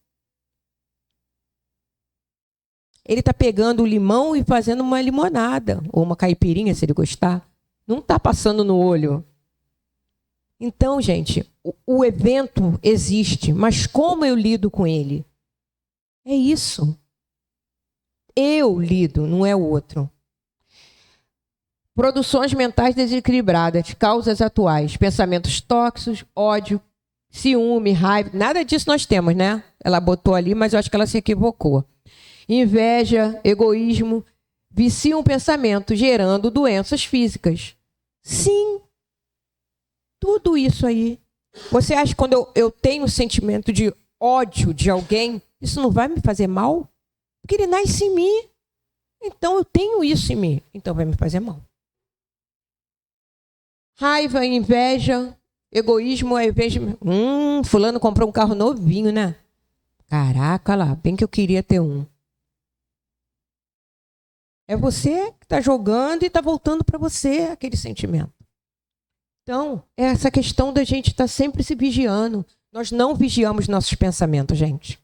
Ele está pegando o limão e fazendo uma limonada, ou uma caipirinha, se ele gostar. Não está passando no olho. Então, gente, o evento existe, mas como eu lido com ele? É isso. Eu lido, não é o outro. Produções mentais desequilibradas, causas atuais, pensamentos tóxicos, ódio, ciúme, raiva, nada disso nós temos, né? Ela botou ali, mas eu acho que ela se equivocou. Inveja, egoísmo, viciam o pensamento, gerando doenças físicas. Sim, tudo isso aí. Você acha que quando eu tenho o sentimento de ódio de alguém, isso não vai me fazer mal? Porque ele nasce em mim. Então eu tenho isso em mim. Então vai me fazer mal. Raiva, inveja, egoísmo, a inveja. Fulano comprou um carro novinho, né? Caraca, lá, bem que eu queria ter um. É você que está jogando e está voltando para você aquele sentimento. Então, é essa questão da gente estar sempre se vigiando. Nós não vigiamos nossos pensamentos, gente.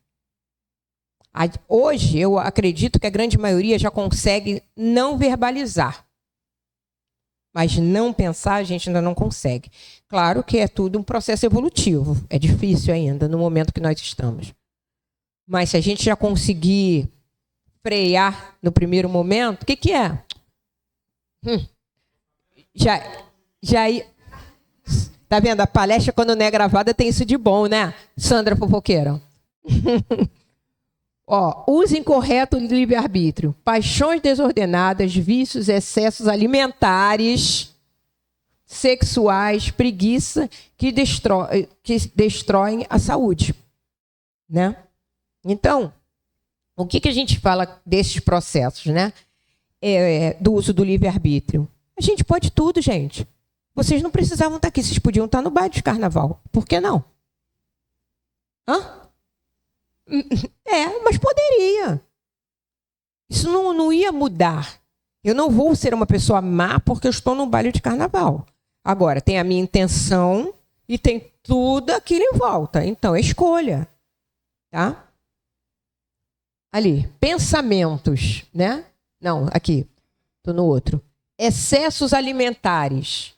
Hoje, eu acredito que a grande maioria já consegue não verbalizar. Mas não pensar, a gente ainda não consegue. Claro que é tudo um processo evolutivo. É difícil ainda, no momento que nós estamos. Mas se a gente já conseguir frear no primeiro momento, o que é? Já tá vendo? A palestra, quando não é gravada, tem isso de bom, né? Sandra fofoqueira. Uso incorreto do livre-arbítrio, paixões desordenadas, vícios, excessos alimentares, sexuais, preguiça, que destroem a saúde, né? Então, o que a gente fala desses processos, né? Do uso do livre-arbítrio? A gente pode tudo, gente. Vocês não precisavam estar aqui, vocês podiam estar no baile de carnaval. Por que não? Mas poderia. Isso não ia mudar. Eu não vou ser uma pessoa má porque eu estou num baile de carnaval. Agora, tem a minha intenção e tem tudo aquilo em volta. Então, é escolha. Tá? Ali, pensamentos, né? Não, aqui. Estou no outro. Excessos alimentares.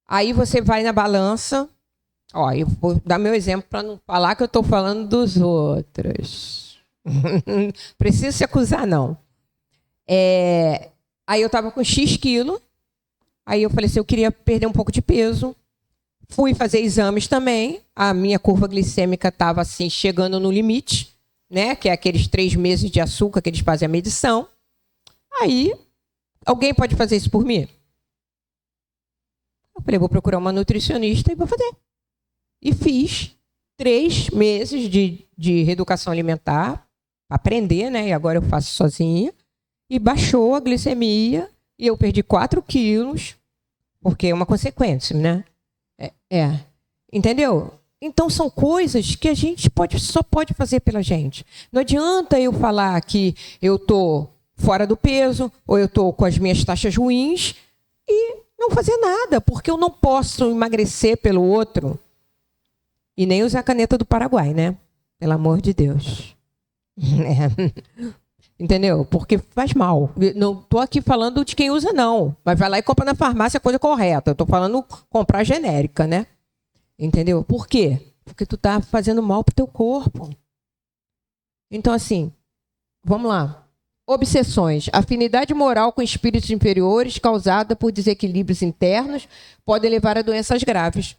Aí você vai na balança. Eu vou dar meu exemplo para não falar que eu estou falando dos outros. Preciso se acusar, não. Aí eu estava com X quilo. Aí eu falei assim, eu queria perder um pouco de peso. Fui fazer exames também. A minha curva glicêmica estava assim, chegando no limite, né? Que é aqueles 3 meses de açúcar que eles fazem a medição. Aí, alguém pode fazer isso por mim? Eu falei, vou procurar uma nutricionista e vou fazer. E fiz 3 meses de reeducação alimentar, para aprender, né? E agora eu faço sozinha. E baixou a glicemia e eu perdi 4 quilos, porque é uma consequência, né? Entendeu? Então são coisas que a gente só pode fazer pela gente. Não adianta eu falar que eu estou fora do peso, ou eu estou com as minhas taxas ruins e não fazer nada, porque eu não posso emagrecer pelo outro. E nem usar a caneta do Paraguai, né? Pelo amor de Deus. Entendeu? Porque faz mal. Não estou aqui falando de quem usa, não. Mas vai lá e compra na farmácia a coisa correta. Eu estou falando comprar genérica, né? Entendeu? Por quê? Porque tu tá fazendo mal pro teu corpo. Então, assim, vamos lá. Obsessões. Afinidade moral com espíritos inferiores causada por desequilíbrios internos pode levar a doenças graves.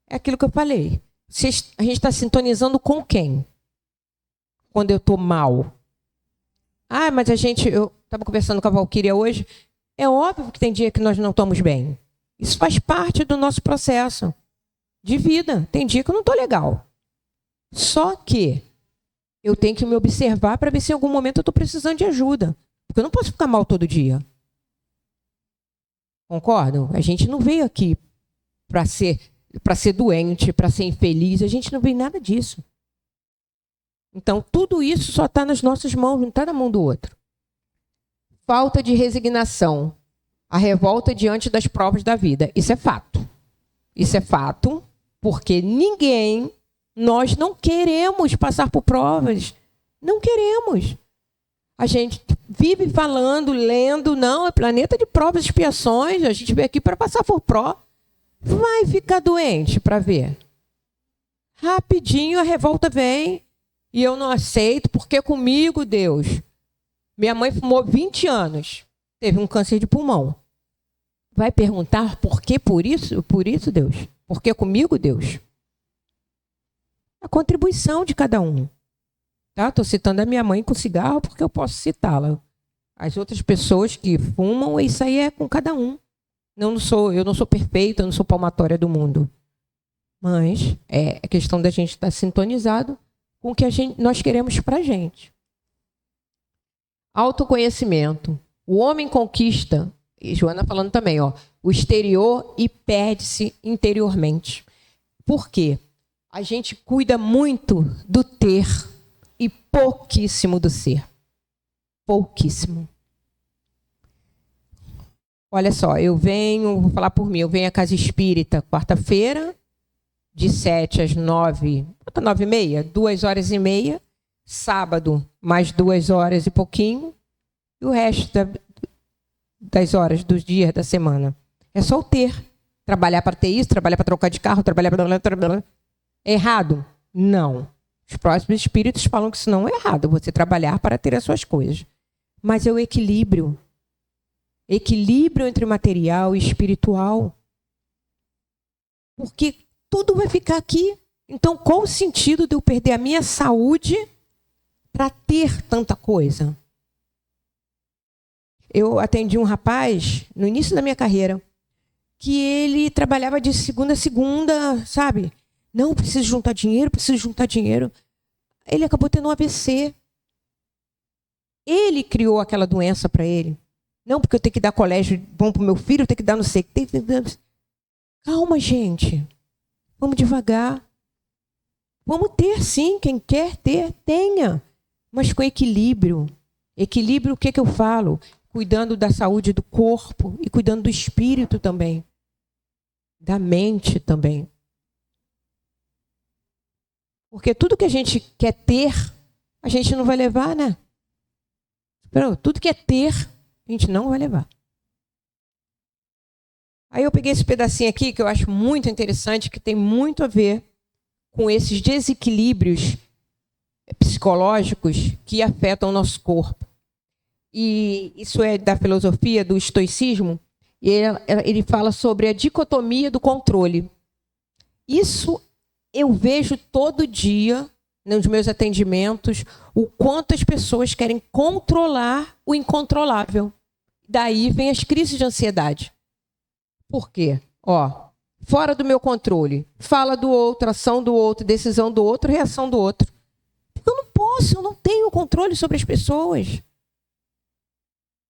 É aquilo que eu falei. A gente está sintonizando com quem? Quando eu estou mal. Ah, mas eu estava conversando com a Valquíria hoje. É óbvio que tem dia que nós não estamos bem. Isso faz parte do nosso processo de vida. Tem dia que eu não estou legal. Só que eu tenho que me observar para ver se em algum momento eu estou precisando de ajuda. Porque eu não posso ficar mal todo dia. Concordam? A gente não veio aqui para ser doente, para ser infeliz. A gente não veio nada disso. Então, tudo isso só está nas nossas mãos, não está na mão do outro. Falta de resignação. A revolta diante das provas da vida. Isso é fato. Isso é fato, porque nós não queremos passar por provas. Não queremos. A gente vive falando, lendo, não, é planeta de provas e expiações, a gente veio aqui para passar por prova. Vai ficar doente para ver. Rapidinho a revolta vem. E eu não aceito, porque comigo, Deus. Minha mãe fumou 20 anos. Teve um câncer de pulmão. Vai perguntar por que por isso? Por isso, Deus? Por que comigo, Deus? A contribuição de cada um. Tá? Estou citando a minha mãe com cigarro porque eu posso citá-la. As outras pessoas que fumam, isso aí é com cada um. Eu não sou perfeita, eu não sou palmatória do mundo. Mas é questão da gente estar sintonizado com o que nós queremos para a gente. Autoconhecimento. O homem conquista, e Joana falando também, o exterior e perde-se interiormente. Por quê? A gente cuida muito do ter e pouquíssimo do ser. Pouquíssimo. Olha só, vou falar por mim, eu venho à Casa Espírita quarta-feira, de 7 às 9, 9h30, 2h30, sábado, mais 2 horas e pouquinho, e o resto das horas dos dias da semana. É só o ter. Trabalhar para ter isso, trabalhar para trocar de carro, trabalhar para... É errado? Não. Os próximos espíritos falam que isso não é errado, você trabalhar para ter as suas coisas. Mas é o equilíbrio. Equilíbrio entre material e espiritual. Porque tudo vai ficar aqui. Então, qual o sentido de eu perder a minha saúde para ter tanta coisa? Eu atendi um rapaz, no início da minha carreira, que ele trabalhava de segunda a segunda, sabe? Não, preciso juntar dinheiro. Ele acabou tendo um AVC. Ele criou aquela doença para ele. Não, porque eu tenho que dar colégio bom para o meu filho, eu tenho que dar não sei o que. Calma, gente. Vamos devagar. Vamos ter, sim. Quem quer ter, tenha. Mas com equilíbrio. Equilíbrio, o que eu falo? Cuidando da saúde do corpo e cuidando do espírito também. Da mente também. Porque tudo que a gente quer ter, a gente não vai levar, né? Tudo que é ter, a gente não vai levar. Aí eu peguei esse pedacinho aqui que eu acho muito interessante, que tem muito a ver com esses desequilíbrios psicológicos que afetam o nosso corpo. E isso é da filosofia do estoicismo, e ele fala sobre a dicotomia do controle. Isso eu vejo todo dia nos meus atendimentos, o quanto as pessoas querem controlar o incontrolável. Daí vem as crises de ansiedade. Por quê? Fora do meu controle. Fala do outro, ação do outro, decisão do outro, reação do outro. Porque eu não tenho controle sobre as pessoas.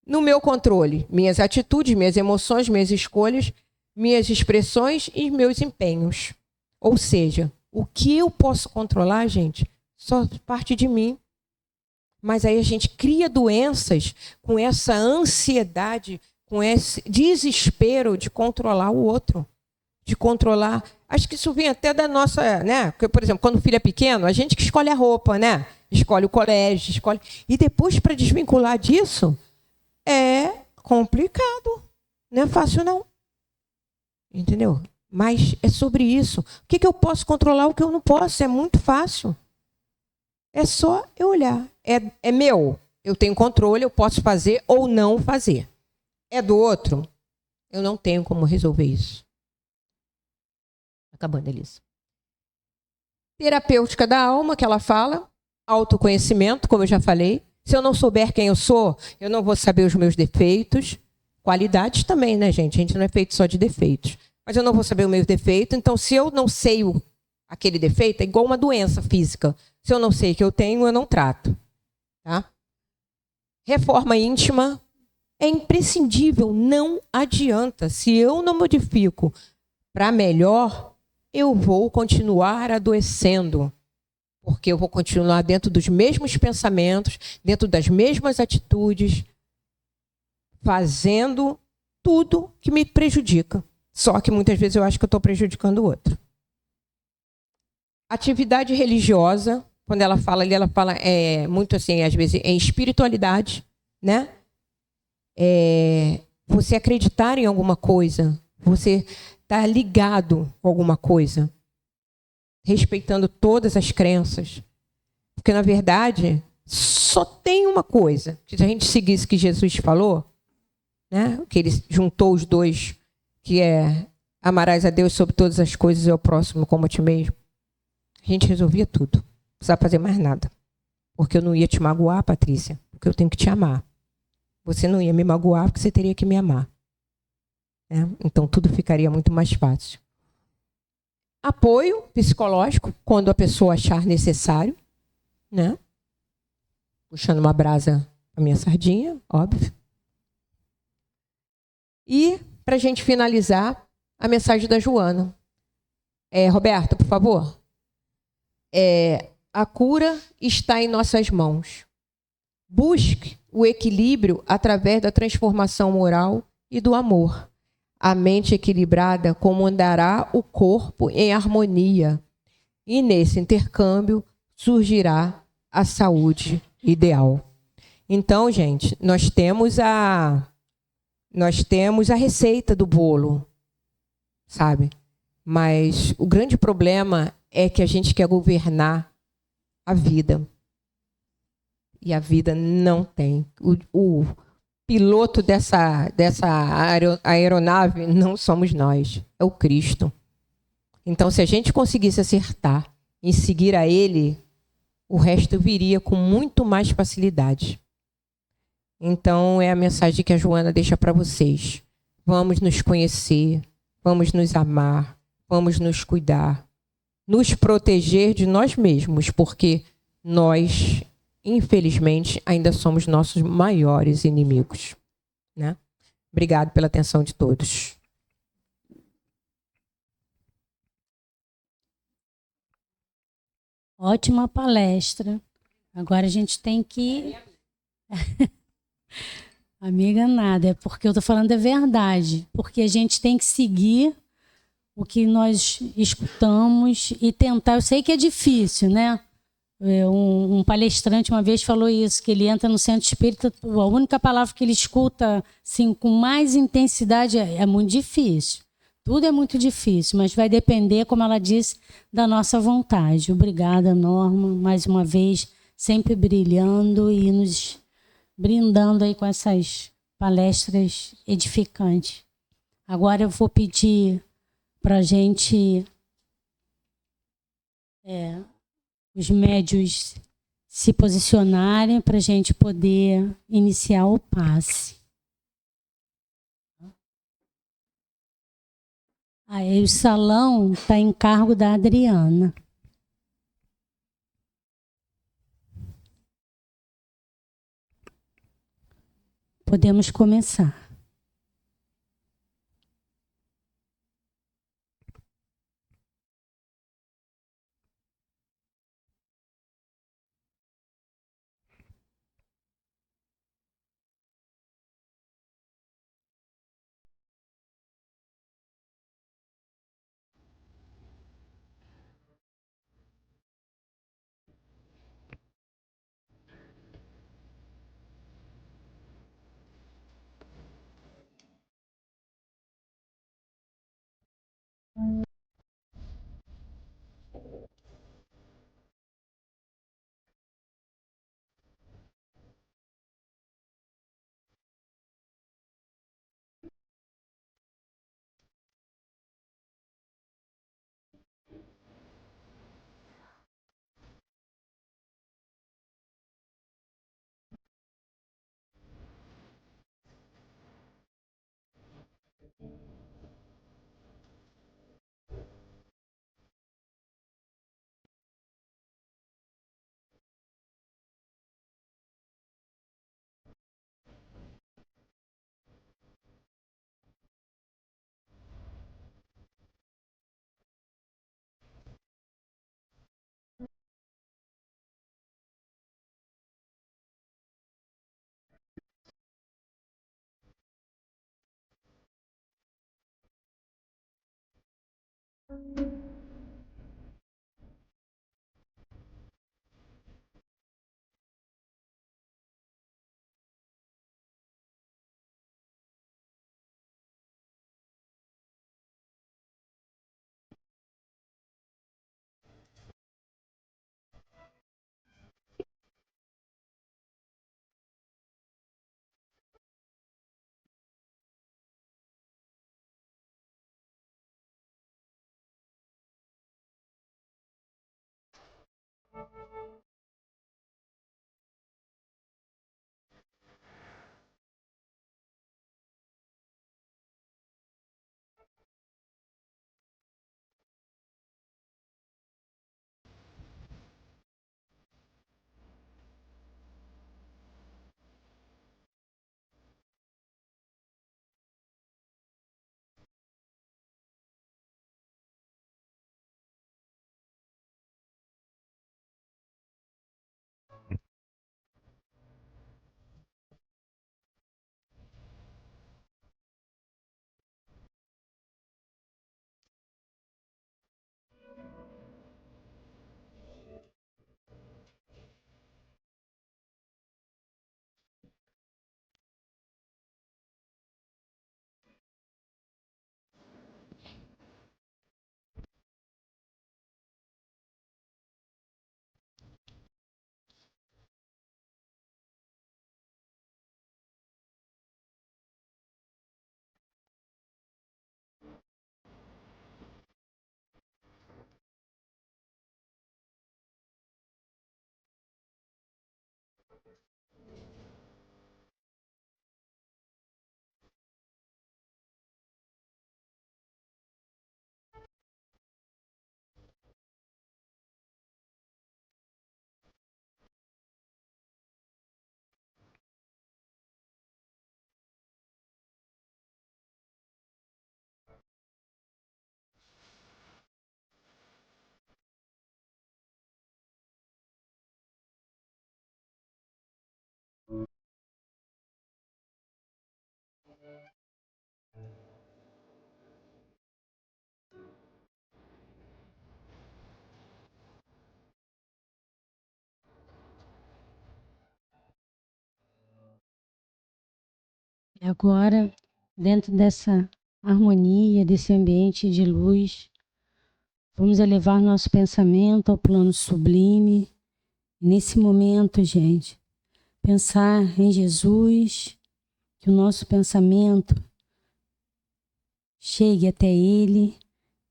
No meu controle, minhas atitudes, minhas emoções, minhas escolhas, minhas expressões e meus empenhos. Ou seja, o que eu posso controlar, gente, só parte de mim. Mas aí a gente cria doenças com essa ansiedade, com esse desespero de controlar o outro, de controlar. Acho que isso vem até da nossa, né? Porque, por exemplo, quando o filho é pequeno, a gente que escolhe a roupa, né? Escolhe o colégio, escolhe. E depois, para desvincular disso, é complicado. Não é fácil, não. Entendeu? Mas é sobre isso. O que eu posso controlar, o que eu não posso? É muito fácil. É só eu olhar. É meu. Eu tenho controle, eu posso fazer ou não fazer. É do outro? Eu não tenho como resolver isso. Acabando, Elisa. Terapêutica da alma, que ela fala. Autoconhecimento, como eu já falei. Se eu não souber quem eu sou, eu não vou saber os meus defeitos. Qualidades também, né, gente? A gente não é feito só de defeitos. Mas eu não vou saber os meus defeitos. Então, se eu não sei aquele defeito, é igual uma doença física. Se eu não sei que eu tenho, eu não trato. Tá? Reforma íntima é imprescindível, não adianta. Se eu não modifico para melhor, eu vou continuar adoecendo. Porque eu vou continuar dentro dos mesmos pensamentos, dentro das mesmas atitudes, fazendo tudo que me prejudica. Só que muitas vezes eu acho que eu estou prejudicando o outro. Atividade religiosa, quando ela fala ali, ela fala muito assim, às vezes, em espiritualidade, né? Você acreditar em alguma coisa, você estar ligado com alguma coisa, respeitando todas as crenças. Porque, na verdade, só tem uma coisa. Se a gente seguisse o que Jesus falou, né? Que ele juntou os dois, que é amarás a Deus sobre todas as coisas e ao próximo como a ti mesmo. A gente resolvia tudo. Não precisava fazer mais nada. Porque eu não ia te magoar, Patrícia, porque eu tenho que te amar. Você não ia me magoar porque você teria que me amar. Né? Então tudo ficaria muito mais fácil. Apoio psicológico, quando a pessoa achar necessário. Né? Puxando uma brasa a minha sardinha, óbvio. E, para a gente finalizar, a mensagem da Joana. Roberta, por favor. A cura está em nossas mãos. Busque o equilíbrio através da transformação moral e do amor. A mente equilibrada comandará o corpo em harmonia. E nesse intercâmbio surgirá a saúde ideal. Então, gente, nós temos a receita do bolo, sabe? Mas o grande problema é que a gente quer governar a vida. E a vida não tem. O piloto dessa aeronave não somos nós, é o Cristo. Então, se a gente conseguisse acertar em seguir a Ele, o resto viria com muito mais facilidade. Então, é a mensagem que a Joana deixa para vocês. Vamos nos conhecer, vamos nos amar, vamos nos cuidar, nos proteger de nós mesmos, porque nós, infelizmente, ainda somos nossos maiores inimigos. Né? Obrigado pela atenção de todos. Ótima palestra. Agora a gente tem que... Amiga, nada. É porque eu estou falando a verdade. Porque a gente tem que seguir o que nós escutamos e tentar. Eu sei que é difícil, né? Um palestrante uma vez falou isso, que ele entra no centro espírita, a única palavra que ele escuta assim, com mais intensidade é muito difícil. Tudo é muito difícil, mas vai depender, como ela disse, da nossa vontade. Obrigada, Norma, mais uma vez, sempre brilhando e nos brindando aí com essas palestras edificantes. Agora eu vou pedir para a gente... os médios se posicionarem para a gente poder iniciar o passe. Aí o salão está em cargo da Adriana. Podemos começar. E agora, dentro dessa harmonia, desse ambiente de luz, vamos elevar nosso pensamento ao plano sublime. Nesse momento, gente, pensar em Jesus, que o nosso pensamento chegue até Ele,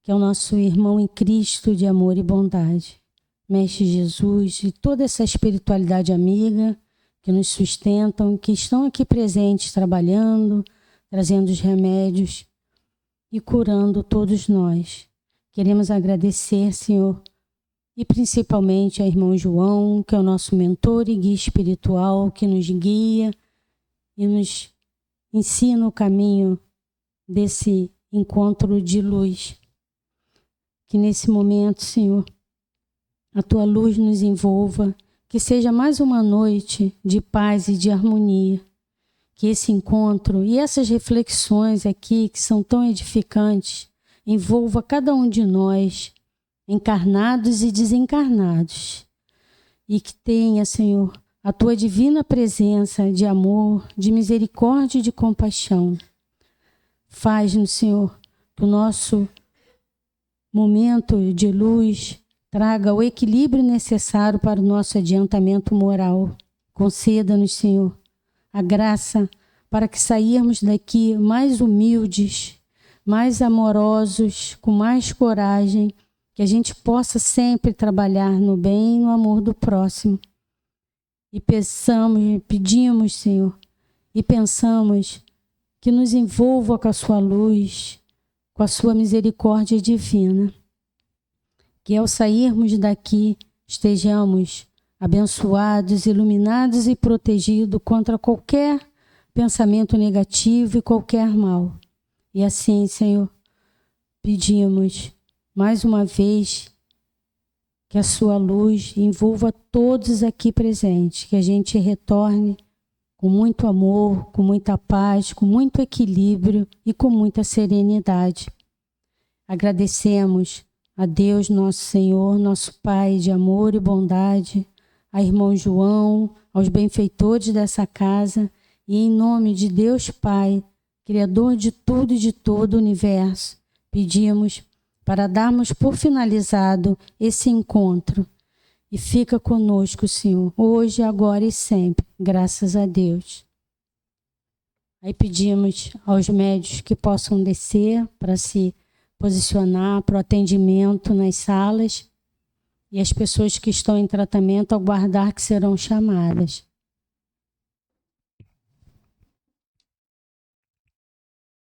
que é o nosso irmão em Cristo de amor e bondade. Mestre Jesus e toda essa espiritualidade amiga que nos sustentam, que estão aqui presentes, trabalhando, trazendo os remédios e curando todos nós. Queremos agradecer, Senhor, e principalmente ao irmão João, que é o nosso mentor e guia espiritual, que nos guia e nos ensina o caminho desse encontro de luz. Que nesse momento, Senhor, a Tua luz nos envolva, que seja mais uma noite de paz e de harmonia. Que esse encontro e essas reflexões aqui, que são tão edificantes, envolva cada um de nós, encarnados e desencarnados. E que tenha, Senhor, a Tua divina presença de amor, de misericórdia e de compaixão. Faz-nos, Senhor, que o nosso momento de luz traga o equilíbrio necessário para o nosso adiantamento moral. Conceda-nos, Senhor, a graça para que sairmos daqui mais humildes, mais amorosos, com mais coragem, que a gente possa sempre trabalhar no bem e no amor do próximo. E pedimos, Senhor, e pensamos que nos envolva com a Sua luz, com a Sua misericórdia divina. Que ao sairmos daqui estejamos abençoados, iluminados e protegidos contra qualquer pensamento negativo e qualquer mal. E assim, Senhor, pedimos mais uma vez que a Sua luz envolva todos aqui presentes, que a gente retorne com muito amor, com muita paz, com muito equilíbrio e com muita serenidade. Agradecemos a Deus, nosso Senhor, nosso Pai de amor e bondade, a irmão João, aos benfeitores dessa casa, e em nome de Deus Pai, Criador de tudo e de todo o universo, pedimos para darmos por finalizado esse encontro. E fica conosco, Senhor, hoje, agora e sempre, graças a Deus. Aí pedimos aos médicos que possam descer para se posicionar para o atendimento nas salas, e as pessoas que estão em tratamento aguardar que serão chamadas.